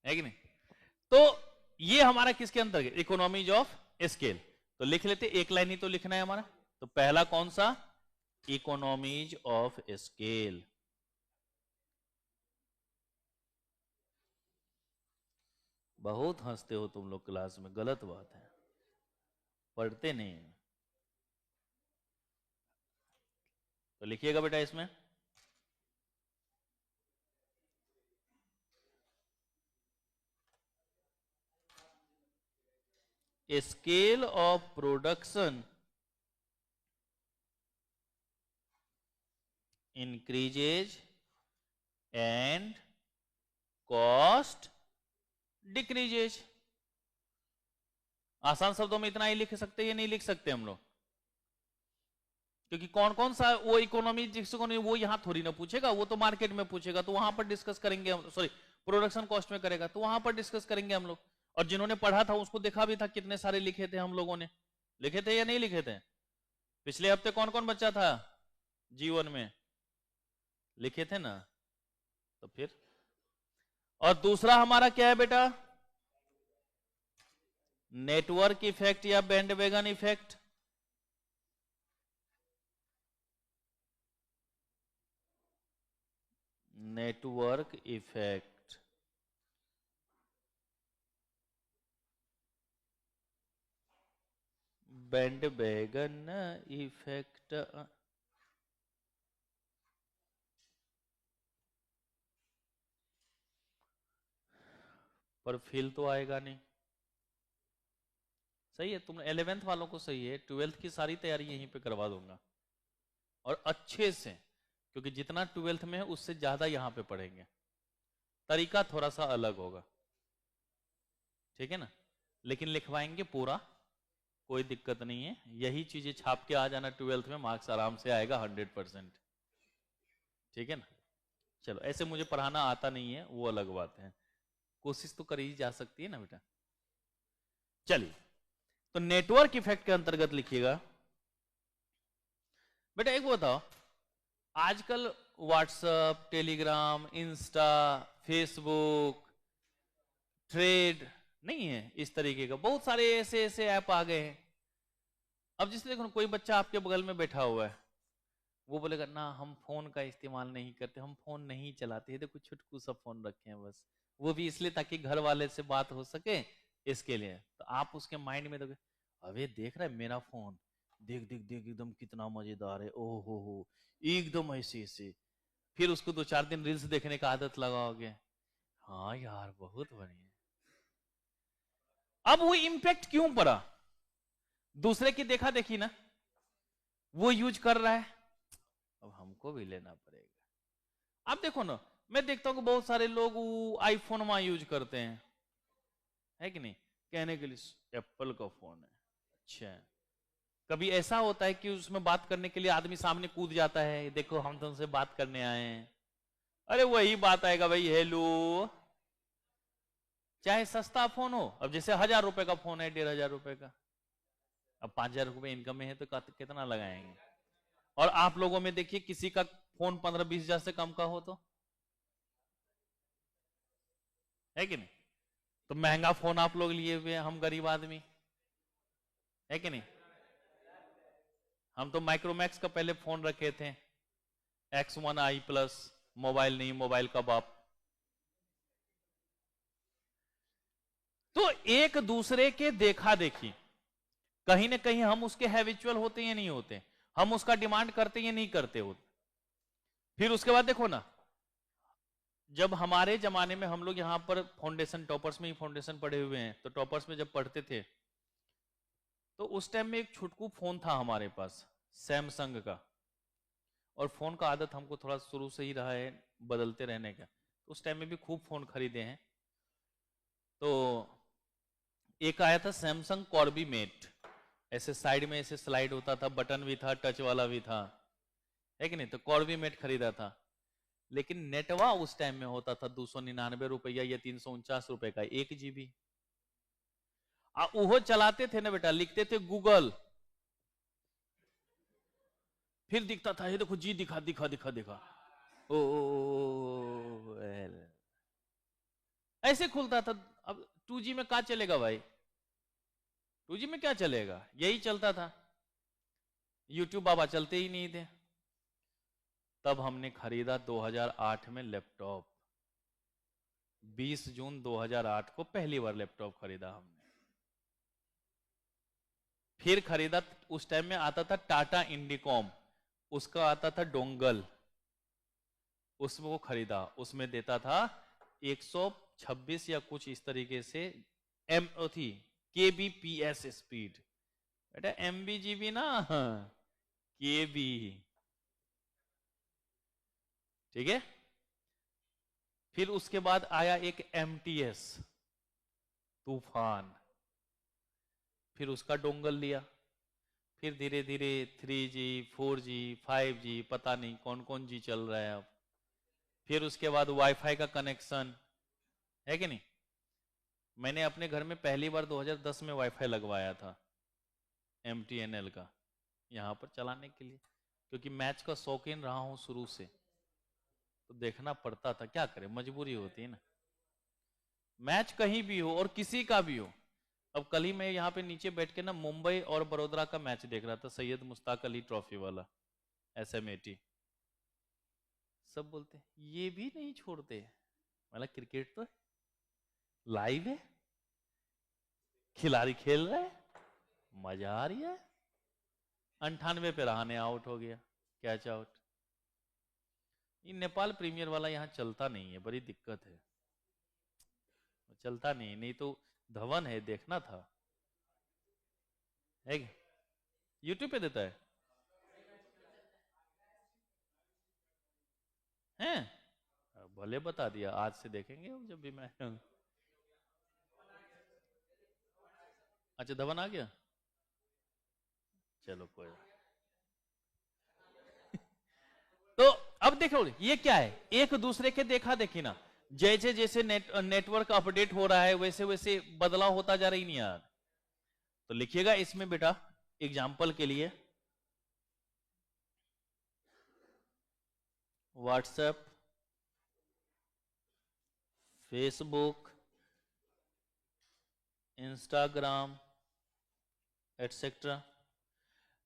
है कि नहीं। तो ये हमारा किसके अंदर है, इकोनॉमीज ऑफ स्केल। तो लिख लेते, एक लाइन ही तो लिखना है हमारा, तो पहला कौन सा, इकोनॉमीज ऑफ स्केल। बहुत हंसते हो तुम लोग क्लास में, गलत बात है, पढ़ते नहीं है। तो लिखिएगा बेटा इसमें, scale of production increases and cost decreases। आसान शब्दों में इतना ही लिख सकते हैं, ये नहीं लिख सकते हम लोग, क्योंकि कौन कौन सा वो इकोनॉमी जिसको नहीं, वो यहां थोड़ी ना पूछेगा, वो तो मार्केट में पूछेगा, तो वहां पर डिस्कस करेंगे हम, सॉरी प्रोडक्शन कॉस्ट में करेगा तो वहां पर डिस्कस करेंगे हम लोग। और जिन्होंने पढ़ा था उसको देखा भी था, कितने सारे लिखे थे हम लोगों ने, लिखे थे या नहीं लिखे थे, पिछले हफ्ते कौन कौन बच्चा था जीवन में, लिखे थे ना, तो फिर। और दूसरा हमारा क्या है बेटा, नेटवर्क इफेक्ट या bandwagon effect. Network effect, band बैगन इफेक्ट, पर फील तो आएगा नहीं। सही है, तुम 11th वालों को सही है, 12th की सारी तैयारी यहीं पे करवा दूंगा और अच्छे से, क्योंकि जितना 12th में है उससे ज्यादा यहां पे पढ़ेंगे, तरीका थोड़ा सा अलग होगा, ठीक है ना। लेकिन लिखवाएंगे पूरा, कोई दिक्कत नहीं है, यही चीजें छाप के आ जाना 12th में, मार्क्स आराम से आएगा 100%, ठीक है ना। चलो, ऐसे मुझे पढ़ाना आता नहीं है वो अलग बात है, कोशिश तो करी जा सकती है ना बेटा। चलिए, तो नेटवर्क इफेक्ट के अंतर्गत लिखिएगा बेटा। एक बताओ, आजकल WhatsApp, Telegram, Insta, Facebook, trade नहीं है, इस तरीके का बहुत सारे ऐसे ऐसे ऐप आ गए हैं। अब जिससे देखो, कोई बच्चा आपके बगल में बैठा हुआ है, वो बोलेगा ना हम फोन का इस्तेमाल नहीं करते, हम फोन नहीं चलाते हैं, देखो छुटकू सा फोन रखे हैं बस, वो भी इसलिए ताकि घर वाले से बात हो सके, इसके लिए। तो आप उसके माइंड में दोगे, अबे देख रहा है मेरा फोन, देख देख देख एकदम कितना मजेदार है, ओ हो, एकदम ऐसे ऐसे। फिर उसको 2-4 दिन रील्स देखने का आदत लगाओगे, हाँ यार बहुत बढ़िया। अब वो इंपैक्ट क्यों पड़ा? दूसरे की देखा देखी ना, वो यूज कर रहा है, अब हमको भी लेना पड़ेगा। अब देखो ना, मैं देखता हूं कि बहुत सारे लोग आईफोन में यूज करते हैं, है कि नहीं, कहने के लिए एप्पल का फोन है। अच्छा, कभी ऐसा होता है कि उसमें बात करने के लिए आदमी सामने कूद जाता है, देखो हम तुमसे बात करने आए हैं, अरे वही बात आएगा भाई, हेलो, चाहे सस्ता फोन हो, अब जैसे 1000 रुपए का फोन है, 1500 रुपए का, अब 5000 रुपए इनकम में है तो कितना लगाएंगे। और आप लोगों में देखिए, किसी का फोन 15-20 हजार से कम का हो तो, है कि नहीं। तो महंगा फोन आप लोग लिए हुए हैं, हम गरीब आदमी, है कि नहीं। हम तो माइक्रोमैक्स का पहले फोन रखे थे, X1i+, मोबाइल नहीं, मोबाइल का बाप। तो एक दूसरे के देखा देखी, कहीं ना कहीं हम उसके हैबिचुअल होते या नहीं होते, हम उसका डिमांड करते या नहीं करते होते। फिर उसके बाद देखो ना, जब हमारे जमाने में हम लोग यहां पर फाउंडेशन, टॉपर्स में ही फाउंडेशन पढ़े हुए हैं, तो टॉपर्स में जब पढ़ते थे, तो उस टाइम में एक छुटकू फोन था हमारे पास, सैमसंग का। और फोन का आदत हमको थोड़ा शुरू से ही रहा है बदलते रहने का, उस टाइम में भी खूब फोन खरीदे हैं। तो एक आया था सैमसंग कॉर्बीमेट, ऐसे साइड में ऐसे स्लाइड होता था, बटन भी था, टच वाला भी था, है कि नहीं। तो कॉर्बीमेट खरीदा था, लेकिन नेटवा उस टाइम में होता था 299 रुपया या 349 रुपए का 1 GB। वो चलाते थे ना बेटा, लिखते थे गूगल, फिर दिखता था, ये देखो जी, दिखा दिखा दिखा दिखा, ओ ऐसे खुलता था। अब 2G में क्या चलेगा भाई, 2G में क्या चलेगा, यही चलता था, यूट्यूब बाबा चलते ही नहीं थे। तब हमने खरीदा 2008 में लैपटॉप, 20 जून 2008 को पहली बार लैपटॉप खरीदा हमने। फिर खरीदा, उस टाइम में आता था टाटा इंडिकॉम, उसका आता था डोंगल, उसमें वो खरीदा, उसमें देता था 126 या कुछ इस तरीके से एम थी KBPS स्पीड, बेटा MB/GB ना, KB, ठीक है। फिर उसके बाद आया एक MTS तूफान, फिर उसका डोंगल लिया, फिर धीरे धीरे 3G, 4G, 5G, पता नहीं कौन कौन जी चल रहा है अब। फिर उसके बाद वाईफाई का कनेक्शन, है कि नहीं। मैंने अपने घर में पहली बार 2010 में वाईफाई लगवाया था, MTNL का, यहां पर चलाने के लिए, क्योंकि मैच का शौकीन रहा हूं शुरू से, तो देखना पड़ता था, क्या करें, मजबूरी होती है ना, मैच कहीं भी हो और किसी का भी हो। अब कल ही मैं यहाँ पे नीचे बैठ के ना मुंबई और बड़ौदा का मैच देख रहा था, सैयद मुश्ताक अली ट्रॉफी वाला, SMAT। सब बोलते ये भी नहीं छोड़ते, मतलब क्रिकेट तो लाइव है, खिलाड़ी खेल रहे हैं, मजा आ रही है। 98 पे रहाने आउट हो गया, कैच आउट। ये नेपाल प्रीमियर वाला यहाँ चलता नहीं है, बड़ी दिक्कत है, चलता नहीं। नहीं तो धवन है, देखना था। है यूट्यूब पे देता है हैं? भले बता दिया, आज से देखेंगे हम जब भी मैं। अच्छा धवन आ गया, चलो कोई। तो अब देखो ये क्या है, एक दूसरे के देखा देखी ना, जैसे जैसे नेटवर्क अपडेट हो रहा है वैसे वैसे बदलाव होता जा रही नहीं यार। तो लिखिएगा इसमें बेटा एग्जाम्पल के लिए व्हाट्सएप, फेसबुक, इंस्टाग्राम एटसेट्रा।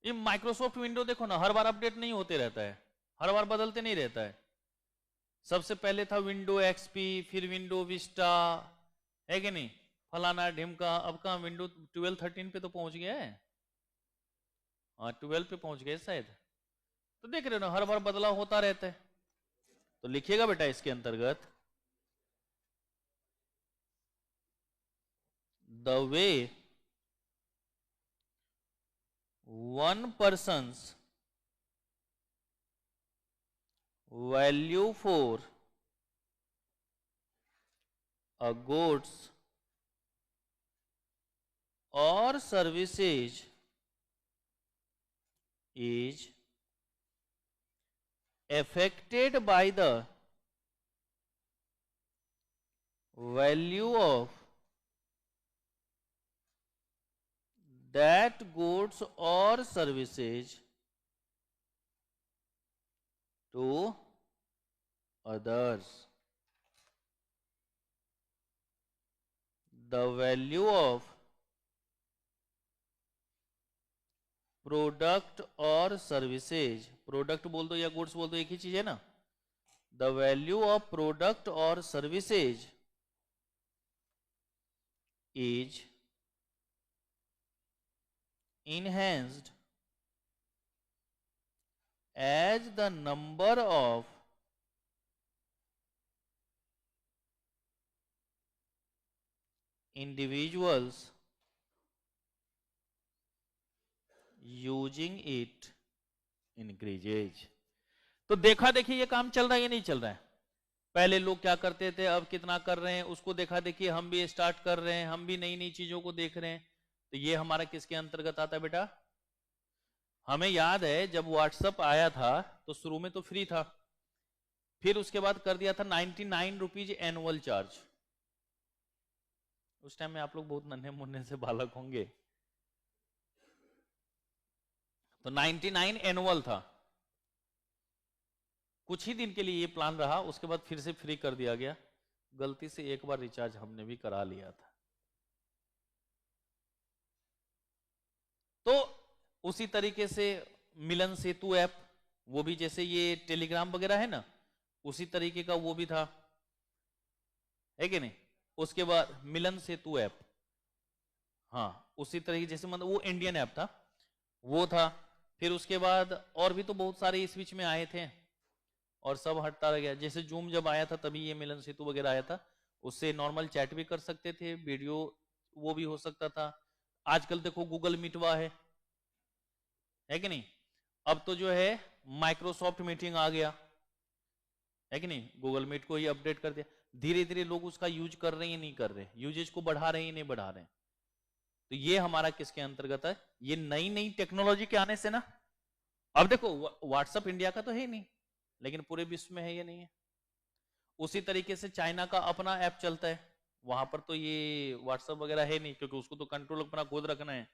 ये माइक्रोसॉफ्ट विंडो देखो ना, हर बार अपडेट नहीं होते रहता है, हर बार बदलते नहीं रहता है। सबसे पहले था विंडो एक्सपी, फिर विंडो विस्टा, है कि नहीं, फलाना ढिमका। अब कहाँ विंडो 12 13 पे तो पहुंच गया है, हाँ 12 पे पहुंच गए शायद। तो देख रहे हो ना, हर बार बदलाव होता रहता है। तो लिखिएगा बेटा इसके अंतर्गत the way one person's value for a goods or services is affected by the value of that goods or services to others. The value of product और सर्विसेज, प्रोडक्ट बोल दो या गुड्स बोल दो, एक ही चीज है ना। द वैल्यू ऑफ प्रोडक्ट और services is enhanced as the number of individuals using it increases। तो देखा देखिए ये काम चल रहा है या नहीं चल रहा है। पहले लोग क्या करते थे, अब कितना कर रहे हैं, उसको देखा देखिए हम भी स्टार्ट कर रहे हैं, हम भी नई नई चीजों को देख रहे हैं। तो ये हमारा किसके अंतर्गत आता है बेटा। हमें याद है जब व्हाट्सएप आया था तो शुरू में तो फ्री था, फिर उसके बाद कर दिया था 99 रुपीज एनुअल चार्ज। उस टाइम में आप लोग बहुत नन्हे मुन्ने से बालक होंगे, तो 99 एनुअल था। कुछ ही दिन के लिए ये प्लान रहा, उसके बाद फिर से फ्री कर दिया गया। गलती से एक बार रिचार्ज हमने भी करा लिया था। तो उसी तरीके से मिलन सेतु ऐप, वो भी जैसे ये टेलीग्राम वगैरह है ना, उसी तरीके का वो भी था, है कि नहीं। उसके बाद मिलन सेतु ऐप, हाँ उसी तरीके, जैसे मतलब वो इंडियन ऐप था वो था। फिर उसके बाद और भी तो बहुत सारे इस बीच में आए थे और सब हटता रह गया। जैसे जूम जब आया था तभी ये मिलन सेतु वगैरह आया था, उससे नॉर्मल चैट भी कर सकते थे, वीडियो वो भी हो सकता था। आजकल देखो गूगल मीटवा है कि नहीं। अब तो जो है माइक्रोसॉफ्ट मीटिंग आ गया, है कि नहीं, गूगल मीट को ही अपडेट कर दिया। धीरे धीरे लोग उसका यूज कर रहे हैं नहीं कर रहे, यूजेज को बढ़ा रहे हैं नहीं बढ़ा रहे। तो ये हमारा किसके अंतर्गत है, ये नई नई टेक्नोलॉजी के आने से ना। अब देखो व्हाट्सएप इंडिया का तो है नहीं, लेकिन पूरे विश्व में है, ये नहीं है। उसी तरीके से चाइना का अपना ऐप चलता है, वहां पर तो ये व्हाट्सएप वगैरह है नहीं, क्योंकि उसको तो कंट्रोल अपना खुद रखना है।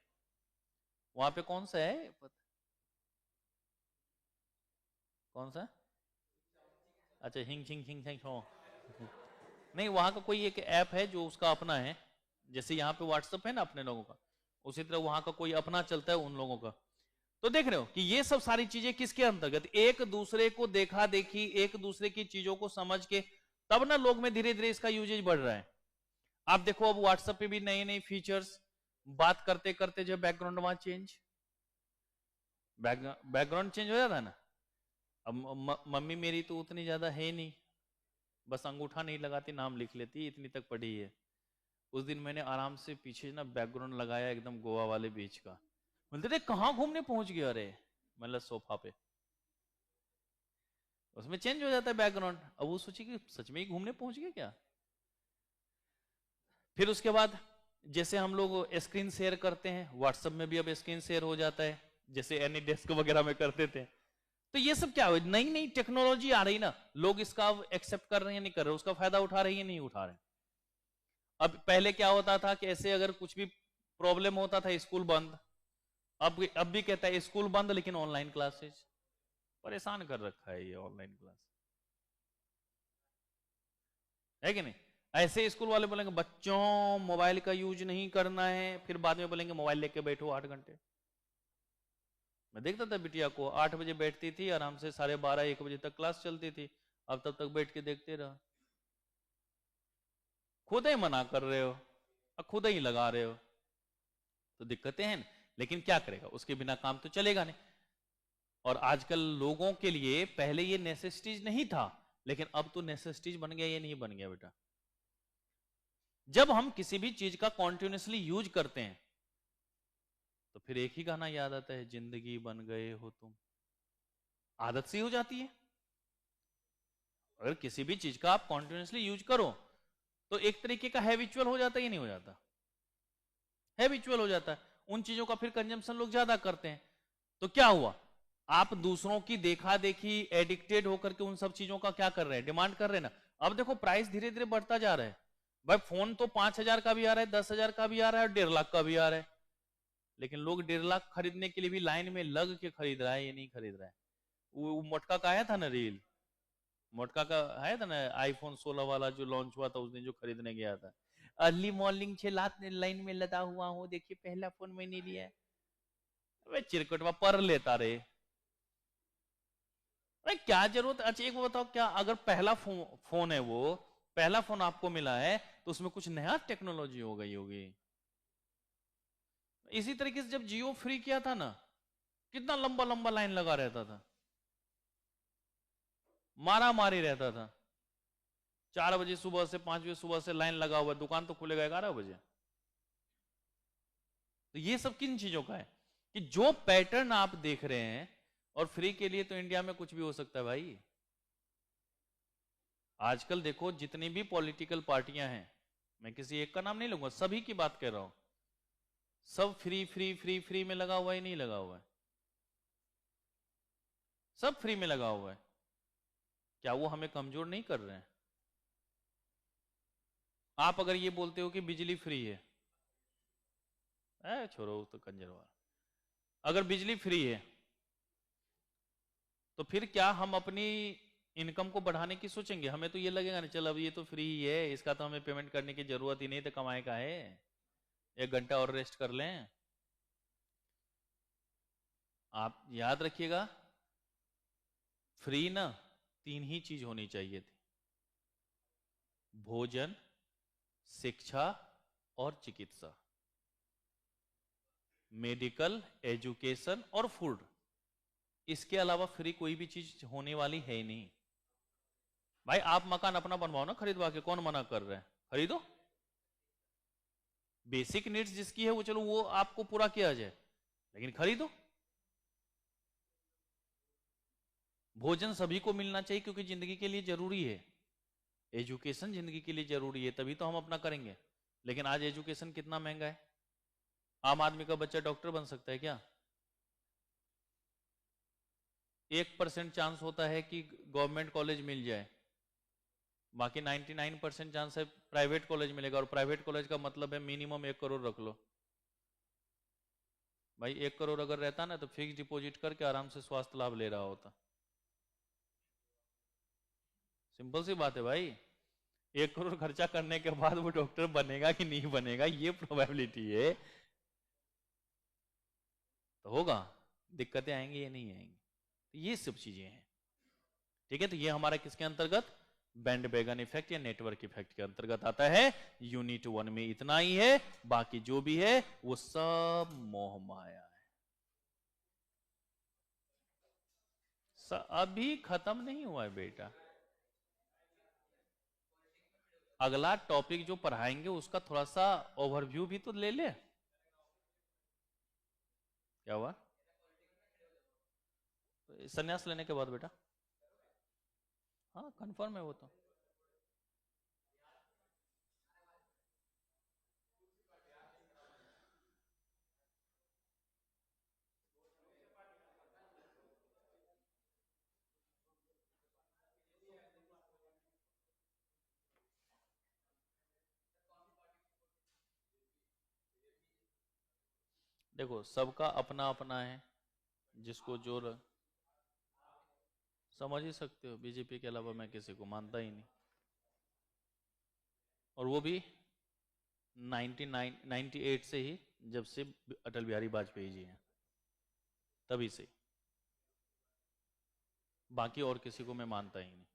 वहां पे कौन सा है, कौन सा, अच्छा हिंग हिंग हिंग हिंग हो नहीं, वहां का कोई एक ऐप है जो उसका अपना है। जैसे यहाँ पे व्हाट्सएप है ना अपने लोगों का, उसी तरह वहां का कोई अपना चलता है उन लोगों का। तो देख रहे हो कि ये सब सारी चीजें किसके अंतर्गत, एक दूसरे को देखा देखी, एक दूसरे की चीजों को समझ के तब ना लोग में धीरे धीरे इसका यूजेज बढ़ रहा है। आप देखो अब व्हाट्सएप पे भी नए नए फीचर्स, बात करते करते जो बैकग्राउंड वहां चेंज, बैकग्राउंड चेंज हो जाता है ना। अब मम्मी मेरी तो उतनी ज्यादा है नहीं, बस अंगूठा नहीं लगाती, नाम लिख लेती, इतनी तक पढ़ी है। उस दिन मैंने आराम से पीछे ना बैकग्राउंड लगाया एकदम गोवा वाले बीच का। बोलते थे कहाँ घूमने पहुंच गया, अरे मतलब सोफा पे, उसमें चेंज हो जाता है बैकग्राउंड। अब वो सोची कि सच में ही घूमने पहुंच गया क्या। फिर उसके बाद जैसे हम लोग स्क्रीन शेयर करते हैं, व्हाट्सएप में भी अब स्क्रीन शेयर हो जाता है, जैसे एनी डेस्क वगैरह में करते थे। तो ये सब क्या हो, नई नई टेक्नोलॉजी आ रही ना, लोग इसका एक्सेप्ट कर रहे हैं नहीं कर रहे, उसका फायदा उठा रहे हैं नहीं उठा रहे। अब पहले क्या होता था कि ऐसे अगर कुछ भी प्रॉब्लम होता था स्कूल बंद, अब भी कहता है स्कूल बंद लेकिन ऑनलाइन क्लासेज। परेशान कर रखा है ये ऑनलाइन क्लास, है कि नहीं। ऐसे स्कूल वाले बोलेंगे बच्चों मोबाइल का यूज नहीं करना है, फिर बाद में बोलेंगे मोबाइल लेके बैठो 8 घंटे। मैं देखता था बिटिया को, 8 बजे बैठती थी आराम से, 12:30 1 बजे तक क्लास चलती थी, अब तब तक बैठ के देखते रहो। खुद ही मना कर रहे हो और खुद ही लगा रहे हो, तो दिक्कतें हैं। लेकिन क्या करेगा, उसके बिना काम तो चलेगा नहीं। और आजकल लोगों के लिए, पहले ये नेसेसिटीज नहीं था, लेकिन अब तो नेसेसिटीज बन गया। ये नहीं बन गया बेटा। जब हम किसी भी चीज का कॉन्टिन्यूसली यूज करते हैं तो फिर एक ही गाना याद आता है, जिंदगी बन गए हो तुम। आदत सी हो जाती है। अगर किसी भी चीज का आप कॉन्टिन्यूसली यूज करो तो एक तरीके का हैबिचुअल हो जाता है, ये नहीं हो जाता, हैबिचुअल हो जाता है। उन चीजों का फिर कंजम्पशन लोग ज्यादा करते हैं, तो क्या हुआ, आप दूसरों की देखा देखी एडिक्टेड होकर के उन सब चीजों का क्या कर रहे हैं, डिमांड कर रहे हैं ना। अब देखो प्राइस धीरे धीरे बढ़ता जा रहा है भाई। फोन तो 5,000 का भी आ रहा है, 10,000 का भी आ रहा है, और 1.5 लाख का भी आ रहा है। लेकिन लोग 1.5 लाख खरीदने के लिए भी लाइन में लग के खरीद रहा है, ये नहीं खरीद रहा है। वो मोटका का आया था ना रील, मोटका का आया था ना आईफोन 16 वाला जो लॉन्च हुआ था उस दिन, जो खरीदने गया था, अर्ली मॉर्निंग से लाइन में लगा हुआ हूँ, देखिए पहला फोन मैंने लिया है। अबे चिरकटवा पर लेता रे, अरे क्या जरूरत। अच्छा एक बताओ, क्या अगर पहला फोन है, वो पहला फोन आपको मिला है तो उसमें कुछ नया टेक्नोलॉजी हो गई होगी। इसी तरीके से जब जियो फ्री किया था ना, कितना लंबा लंबा लाइन लगा रहता था, मारा मारी रहता था। 4 बजे सुबह से 5 बजे सुबह से लाइन लगा हुआ, दुकान तो खुलेगा 11 बजे। तो ये सब किन चीजों का है कि जो पैटर्न आप देख रहे हैं, और फ्री के लिए तो इंडिया में कुछ भी हो सकता है भाई। आजकल देखो जितनी भी पॉलिटिकल पार्टियां हैं, मैं किसी एक का नाम नहीं लूंगा, सभी की बात कर रहा हूं, सब फ्री फ्री फ्री फ्री में लगा हुआ है, नहीं लगा हुआ है, सब फ्री में लगा हुआ है। क्या वो हमें कमजोर नहीं कर रहे हैं। आप अगर ये बोलते हो कि बिजली फ्री है, छोड़ो तो कंजरवाल, अगर बिजली फ्री है तो फिर क्या हम अपनी इनकम को बढ़ाने की सोचेंगे। हमें तो ये लगेगा ना, चल अब ये तो फ्री ही है, इसका तो हमें पेमेंट करने की जरूरत ही नहीं, तो कमाए का है, 1 घंटा और रेस्ट कर लें। आप याद रखिएगा, फ्री ना 3 ही चीज होनी चाहिए थी, भोजन, शिक्षा और चिकित्सा, मेडिकल, एजुकेशन और फूड। इसके अलावा फ्री कोई भी चीज होने वाली है ही नहीं। भाई आप मकान अपना बनवाओ ना खरीदवा के, कौन मना कर रहा है, खरीदो। बेसिक नीड्स जिसकी है वो चलो वो आपको पूरा किया जाए, लेकिन खरीदो। भोजन सभी को मिलना चाहिए क्योंकि जिंदगी के लिए जरूरी है, एजुकेशन जिंदगी के लिए जरूरी है, तभी तो हम अपना करेंगे। लेकिन आज एजुकेशन कितना महंगा है। आम आदमी का बच्चा डॉक्टर बन सकता है क्या। 1% चांस होता है कि गवर्नमेंट कॉलेज मिल जाए, बाकी 99% चांस है प्राइवेट कॉलेज मिलेगा। और प्राइवेट कॉलेज का मतलब है मिनिमम 1 करोड़ रख लो। भाई 1 करोड़ अगर रहता ना तो फिक्स डिपॉजिट करके आराम से स्वास्थ्य लाभ ले रहा होता। सिंपल सी बात है भाई, 1 करोड़ खर्चा करने के बाद वो डॉक्टर बनेगा कि नहीं बनेगा, ये प्रोबेबिलिटी है। तो होगा, दिक्कतें आएंगी ये नहीं आएंगी, तो ये सब चीजें हैं। ठीक है, तो ये हमारा किसके अंतर्गत, बैंड बैगन इफेक्ट या नेटवर्क इफेक्ट के अंतर्गत आता है। यूनिट 1 में इतना ही है, बाकी जो भी है वो सब मोह माया है। अभी खत्म नहीं हुआ है बेटा, अगला टॉपिक जो पढ़ाएंगे उसका थोड़ा सा ओवरव्यू भी तो ले ले। क्या हुआ? संन्यास लेने के बाद बेटा? हाँ कंफर्म है वो तो। देखो सबका अपना अपना है, जिसको जो समझ ही सकते हो, बीजेपी के अलावा मैं किसी को मानता ही नहीं, और वो भी 98 से ही, जब से अटल बिहारी वाजपेयी जी हैं तभी से, बाकी और किसी को मैं मानता ही नहीं।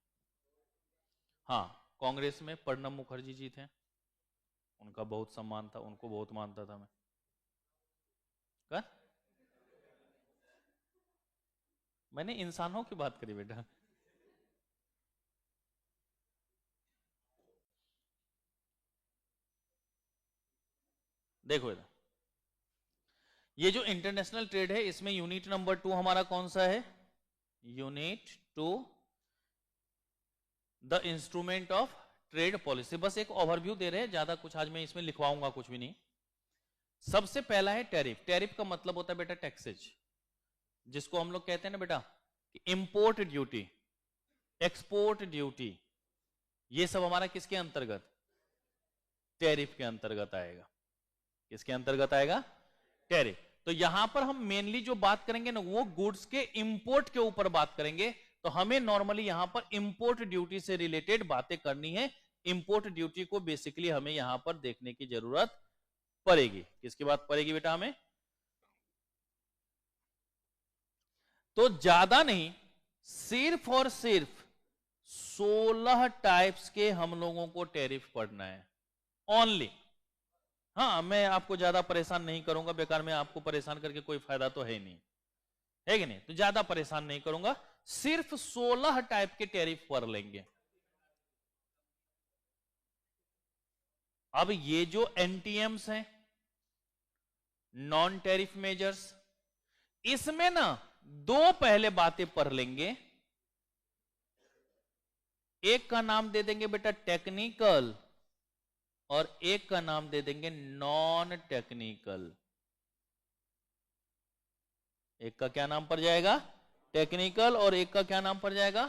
हाँ कांग्रेस में प्रणब मुखर्जी जी थे, उनका बहुत सम्मान था, उनको बहुत मानता था मैं। क्या? मैंने इंसानों की बात करी बेटा। देखो बेटा, ये जो इंटरनेशनल ट्रेड है इसमें यूनिट नंबर 2 हमारा कौन सा है? Unit 2 the instrument of trade policy. बस एक ओवरव्यू दे रहे हैं, ज्यादा कुछ आज मैं इसमें लिखवाऊंगा कुछ भी नहीं। सबसे पहला है टैरिफ। टैरिफ का मतलब होता है बेटा टैक्सेज, जिसको हम लोग कहते हैं ना बेटा इंपोर्ट ड्यूटी, एक्सपोर्ट ड्यूटी, ये सब हमारा किसके अंतर्गत? टैरिफ के अंतर्गत आएगा। किसके अंतर्गत आएगा? टैरिफ। तो यहां पर हम मेनली जो बात करेंगे ना वो गुड्स के इंपोर्ट के ऊपर बात करेंगे, तो हमें नॉर्मली यहां पर इंपोर्ट ड्यूटी से रिलेटेड बातें करनी है। इंपोर्ट ड्यूटी को बेसिकली हमें यहां पर देखने की जरूरत पड़ेगी। किसकी बात पड़ेगी बेटा हमें? तो ज्यादा नहीं, सिर्फ और सिर्फ 16 टाइप्स के हम लोगों को टैरिफ पढ़ना है ओनली। हाँ मैं आपको ज्यादा परेशान नहीं करूंगा, बेकार में आपको परेशान करके कोई फायदा तो है नहीं, है कि नहीं? तो ज्यादा परेशान नहीं करूंगा, सिर्फ 16 टाइप के टैरिफ पढ़ लेंगे। अब ये जो एनटीएम्स हैं, नॉन टैरिफ मेजर्स, इसमें ना दो पहले बातें पढ़ लेंगे। एक का नाम दे देंगे बेटा टेक्निकल और एक का नाम दे देंगे नॉन टेक्निकल। एक का क्या नाम पड़ जाएगा? टेक्निकल, और एक का क्या नाम पड़ जाएगा?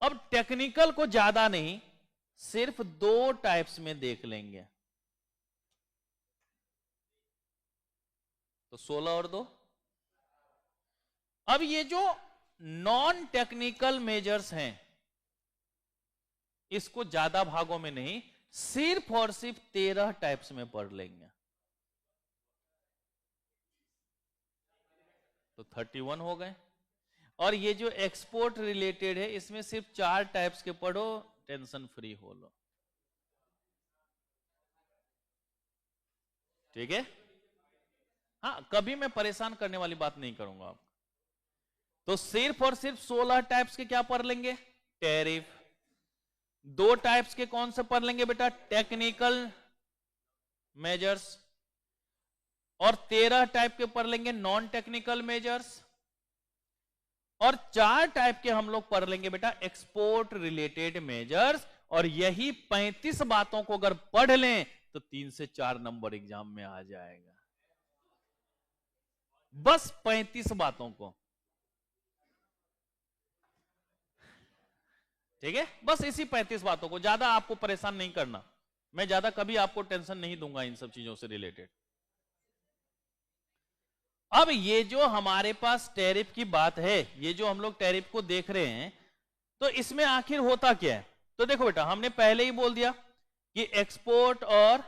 अब टेक्निकल को ज्यादा नहीं, सिर्फ 2 टाइप्स में देख लेंगे। तो 16 और 2। अब ये जो नॉन टेक्निकल मेजर्स हैं इसको ज्यादा भागों में नहीं, सिर्फ और सिर्फ 13 टाइप्स में पढ़ लेंगे। तो 31 हो गए। और ये जो एक्सपोर्ट रिलेटेड है इसमें सिर्फ 4 टाइप्स के पढ़ो, टेंशन फ्री हो लो। ठीक है? हाँ कभी मैं परेशान करने वाली बात नहीं करूंगा आपको। तो सिर्फ और सिर्फ 16 टाइप्स के क्या पढ़ लेंगे? टैरिफ। 2 टाइप्स के कौन से पढ़ लेंगे बेटा? Technical measures. और 13 टाइप के पढ़ लेंगे नॉन टेक्निकल मेजर्स। और 4 टाइप के हम लोग पढ़ लेंगे बेटा एक्सपोर्ट रिलेटेड मेजर्स। और यही 35 बातों को अगर पढ़ लें तो 3 से 4 नंबर एग्जाम में आ जाएगा। बस 35 बातों को, ठीक है? बस इसी 35 बातों को, ज्यादा आपको परेशान नहीं करना। मैं ज्यादा कभी आपको टेंशन नहीं दूंगा इन सब चीजों से रिलेटेड। अब ये जो हमारे पास टैरिफ की बात है, ये जो हम लोग टैरिफ को देख रहे हैं, तो इसमें आखिर होता क्या है? तो देखो बेटा हमने पहले ही बोल दिया कि एक्सपोर्ट और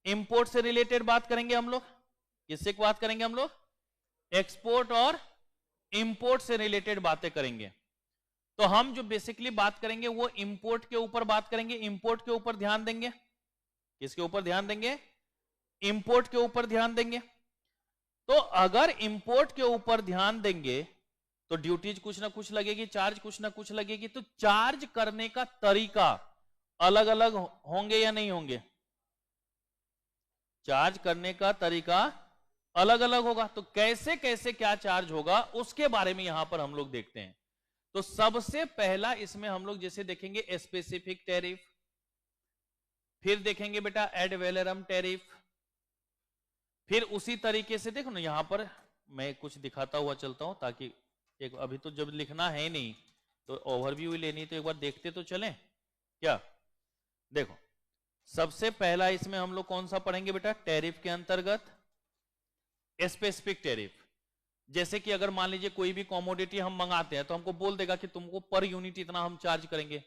इंपोर्ट से रिलेटेड बात करेंगे हम लोग। किससे बात करेंगे हम लोग? एक्सपोर्ट और इंपोर्ट से रिलेटेड बातें करेंगे। तो हम जो बेसिकली बात करेंगे वो इंपोर्ट के ऊपर बात करेंगे, इंपोर्ट के ऊपर ध्यान देंगे। किसके ऊपर ध्यान देंगे? इंपोर्ट के ऊपर ध्यान देंगे। तो अगर इंपोर्ट के ऊपर ध्यान देंगे तो ड्यूटीज कुछ ना कुछ लगेगी, चार्ज कुछ ना कुछ लगेगी। तो चार्ज करने का तरीका अलग अलग होंगे या नहीं होंगे? चार्ज करने का तरीका अलग अलग होगा। तो कैसे कैसे क्या चार्ज होगा उसके बारे में यहां पर हम लोग देखते हैं। तो सबसे पहला इसमें हम लोग जैसे देखेंगे स्पेसिफिक टैरिफ, फिर देखेंगे बेटा एड वैलोरम टैरिफ, फिर उसी तरीके से देखो ना, यहां पर मैं कुछ दिखाता हुआ चलता हूं ताकि एक अभी तो जब लिखना है नहीं तो ओवरव्यू ही लेनी, तो एक बार देखते तो चलें क्या। देखो सबसे पहला इसमें हम लोग कौन सा पढ़ेंगे बेटा? टैरिफ के अंतर्गत स्पेसिफिक टैरिफ। जैसे कि अगर मान लीजिए कोई भी कॉमोडिटी हम मंगाते हैं तो हमको बोल देगा कि तुमको पर यूनिट इतना हम चार्ज करेंगे,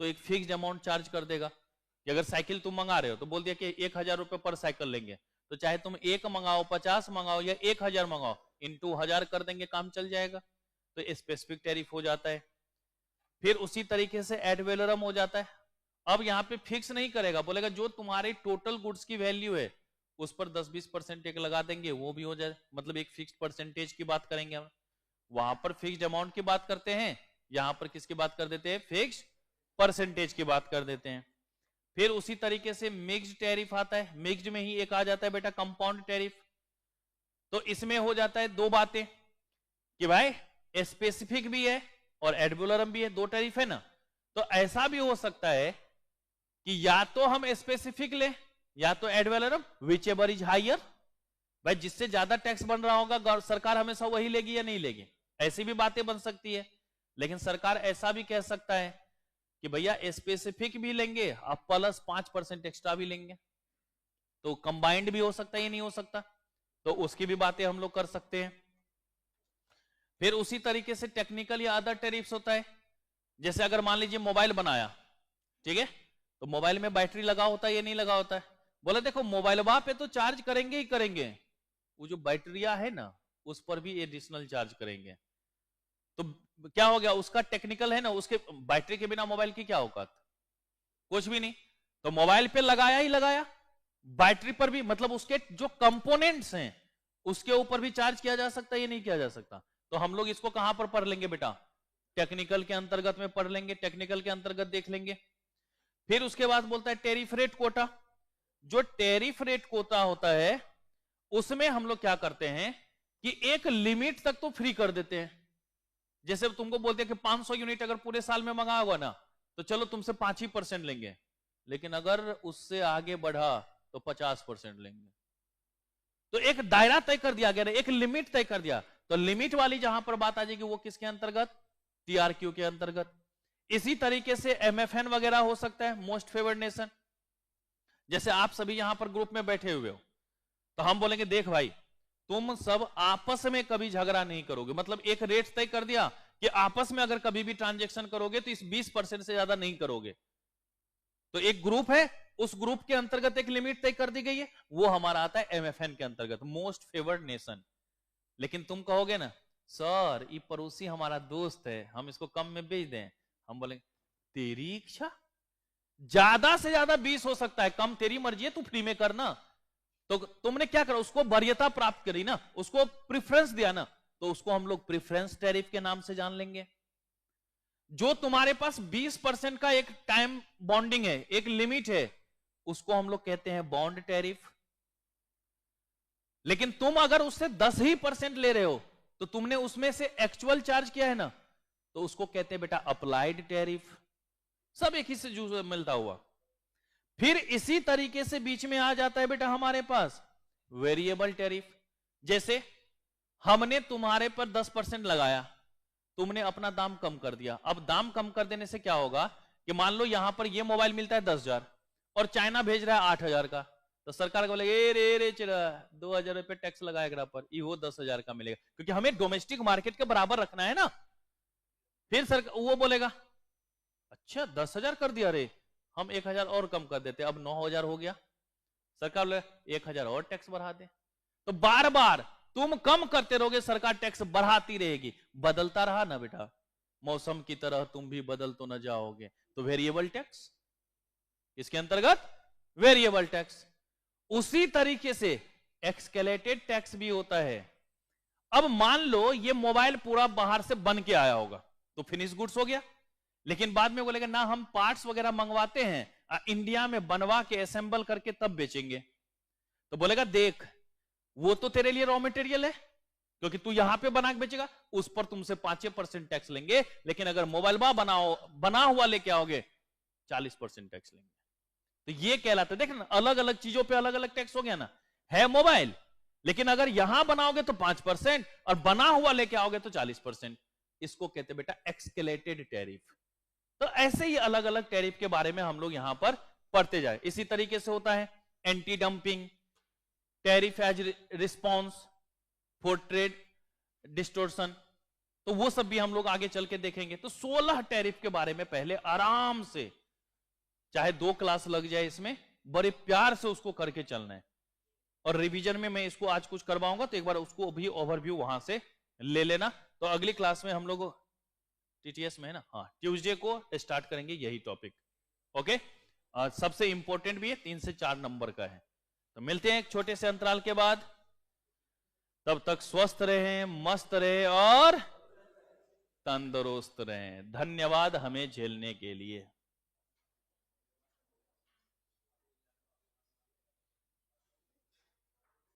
तो एक फिक्स्ड अमाउंट चार्ज कर देगा। कि अगर साइकिल तुम मंगा रहे हो तो बोल दिया कि 1000 रुपए पर साइकिल लेंगे, तो चाहे तुम 1 मंगाओ, 50 मंगाओ या 1000 मंगाओ, इंटू 1000 कर देंगे, काम चल जाएगा। तो स्पेसिफिक टैरिफ हो जाता है। फिर उसी तरीके से एड वैलोरम हो जाता है। अब यहां पे फिक्स नहीं करेगा, बोलेगा जो तुम्हारे टोटल गुड्स की वैल्यू है उस पर 10-20% एक लगा देंगे, वो भी हो जाए, मतलब एक फिक्स्ड परसेंटेज की बात करेंगे हम। वहां पर फिक्स्ड अमाउंट की बात करते हैं, यहां पर किसकी बात कर देते हैं? फिक्स्ड परसेंटेज की बात कर देते हैं। फिर उसी तरीके से मिक्स्ड टैरिफ आता है। मिक्स्ड में ही एक आ जाता है बेटा कंपाउंड टैरिफ। तो इसमें हो जाता है दो बातें कि भाई स्पेसिफिक भी है और एड वैलोरम भी है, दो टैरिफ है ना। तो ऐसा भी हो सकता है कि या तो हम स्पेसिफिक ले या तो ad valorem, whichever is higher. भाई जिससे ज्यादा टैक्स बन रहा होगा सरकार हमेशा वही लेगी या नहीं लेगी, ऐसी भी बातें बन सकती है। लेकिन सरकार ऐसा भी कह सकता है कि भैया स्पेसिफिक भी लेंगे अब प्लस 5% एक्स्ट्रा भी लेंगे, तो कंबाइंड भी हो सकता है, ये नहीं हो सकता, तो उसकी भी बातें हम लोग कर सकते हैं। फिर उसी तरीके से टेक्निकल या अदर टैरिफ्स होता है। जैसे अगर मान लीजिए मोबाइल बनाया, ठीक है, तो मोबाइल में बैटरी लगा होता है या नहीं लगा होता है। बोले देखो मोबाइल पे तो चार्ज करेंगे ही करेंगे, वो जो बैटरिया है ना उस पर भी एडिशनल चार्ज करेंगे। तो क्या हो गया, उसका टेक्निकल है ना, उसके बैटरी के बिना मोबाइल की क्या औकात, कुछ भी नहीं। तो मोबाइल पे लगाया ही लगाया, बैटरी पर भी, मतलब उसके जो कंपोनेंट्स हैं उसके ऊपर भी चार्ज किया जा सकता है, ये नहीं किया जा सकता। तो हम लोग इसको कहां पर पढ़ लेंगे बेटा? टेक्निकल के अंतर्गत में पढ़ लेंगे, टेक्निकल के अंतर्गत देख लेंगे। फिर उसके बाद बोलता है टेरिफ रेट कोटा। जो टेरिफ रेट कोटा होता है उसमें हम लोग क्या करते हैं कि एक लिमिट तक तो फ्री कर देते हैं। जैसे तुमको बोलते हैं कि 500 यूनिट अगर पूरे साल में मंगा होगा ना तो चलो तुमसे 5% लेंगे, लेकिन अगर उससे आगे बढ़ा तो 50% लेंगे। तो एक दायरा तय कर दिया गया, एक लिमिट तय कर दिया। तो लिमिट वाली जहां पर बात आ जाएगी वो किसके अंतर्गत? टीआरक्यू के अंतर्गत। इसी तरीके से एमएफएन वगैरह हो सकता है, मोस्ट फेवर्ड नेशन। जैसे आप सभी यहां पर ग्रुप में बैठे हुए हो तो हम बोलेंगे देख भाई तुम सब आपस में कभी झगड़ा नहीं करोगे, मतलब एक रेट तय कर दिया कि आपस में अगर कभी भी ट्रांजैक्शन करोगे तो इस 20% से ज्यादा नहीं करोगे। तो एक ग्रुप है, उस ग्रुप के अंतर्गत एक लिमिट तय कर दी गई है, वो हमारा आता है एमएफएन के अंतर्गत, मोस्ट फेवर्ड नेशन। लेकिन तुम कहोगे ना सर ये पड़ोसी हमारा दोस्त है, हम इसको कम में बेच दें, हम बोलेंगे तेरी इच्छा, ज्यादा से ज्यादा 20 हो सकता है, कम तेरी मर्जी है, तू फ्री में करना। तो तुमने क्या करा, उसको वरीयता प्राप्त करी ना, उसको प्रेफरेंस दिया ना, तो उसको हम लोग प्रेफरेंस टैरिफ के नाम से जान लेंगे। जो तुम्हारे पास 20% का एक टाइम बॉन्डिंग है, एक लिमिट है, उसको हम लोग कहते हैं बॉन्ड टैरिफ। लेकिन तुम अगर उससे 10% ले रहे हो तो तुमने उसमें से एक्चुअल चार्ज किया है ना, तो उसको कहते हैं बेटा अप्लाइड टैरिफ। सब एक ही से जो मिलता हुआ। फिर इसी तरीके से बीच में आ जाता है बेटा हमारे पास वेरिएबल टैरिफ। जैसे हमने तुम्हारे पर 10% लगाया, तुमने अपना दाम कम कर दिया। अब दाम कम कर देने से क्या होगा कि मान लो यहां पर ये मोबाइल मिलता है 10,000 और चाइना भेज रहा है 8,000 का, तो सरकार बोले ए रे 2,000 रुपए टैक्स लगाएगा पर वो 10,000 का मिलेगा, क्योंकि हमें डोमेस्टिक मार्केट के बराबर रखना है ना। फिर सरकार वो बोलेगा अच्छा 10,000 कर दिया रे, हम 1,000 और कम कर देते, अब 9,000 हो गया। सरकार बोले 1,000 और टैक्स बढ़ा दे। तो बार बार तुम कम करते रहोगे, सरकार टैक्स बढ़ाती रहेगी, बदलता रहा ना बेटा, मौसम की तरह तुम भी बदल तो न जाओगे, तो वेरिएबल टैक्स इसके अंतर्गत वेरिएबल टैक्स। उसी तरीके से एक्सकेलेटेड टैक्स भी होता है। अब मान लो ये मोबाइल पूरा बाहर से बन के आया होगा तो फिनिश गुड्स हो गया, लेकिन बाद में बोलेगा ना हम पार्ट्स वगैरह मंगवाते हैं इंडिया में बनवा के असेंबल करके तब बेचेंगे, तो बोलेगा देख वो तो तेरे लिए रॉ मटेरियल है क्योंकि तू यहां पे बना के बेचेगा, उस पर तुमसे 5% टैक्स लेंगे, लेकिन अगर मोबाइल बना हुआ लेके आओगे 40% टैक्स लेंगे। तो ये कहलाता है, देख ना अलग अलग चीजों पे अलग अलग टैक्स हो गया ना, है मोबाइल लेकिन अगर यहां बनाओगे तो 5% और बना हुआ लेके आओगे तो 40%। इसको कहते बेटा एक्सकेलेटेड टैरिफ। तो ऐसे ही अलग अलग टैरिफ के बारे में हम लोग यहां पर पढ़ते जाए। इसी तरीके से होता है anti dumping, tariff as response for trade distortion, तो वो सब भी हम लोग आगे चल के देखेंगे। तो 16 टैरिफ के बारे में पहले आराम से, चाहे 2 क्लास लग जाए इसमें, बड़े प्यार से उसको करके चलना है। और रिवीजन में मैं इसको आज कुछ करवाऊंगा तो एक बार उसको भी ओवरव्यू वहां से ले लेना। तो अगली क्लास में हम लोग टीटीएस में है ना, हाँ ट्यूसडे को स्टार्ट करेंगे यही टॉपिक। ओके, सबसे इंपॉर्टेंट भी है, 3 से 4 नंबर का है। तो मिलते हैं एक छोटे से अंतराल के बाद, तब तक स्वस्थ रहें, मस्त रहें और तंदुरुस्त रहें। धन्यवाद हमें झेलने के लिए।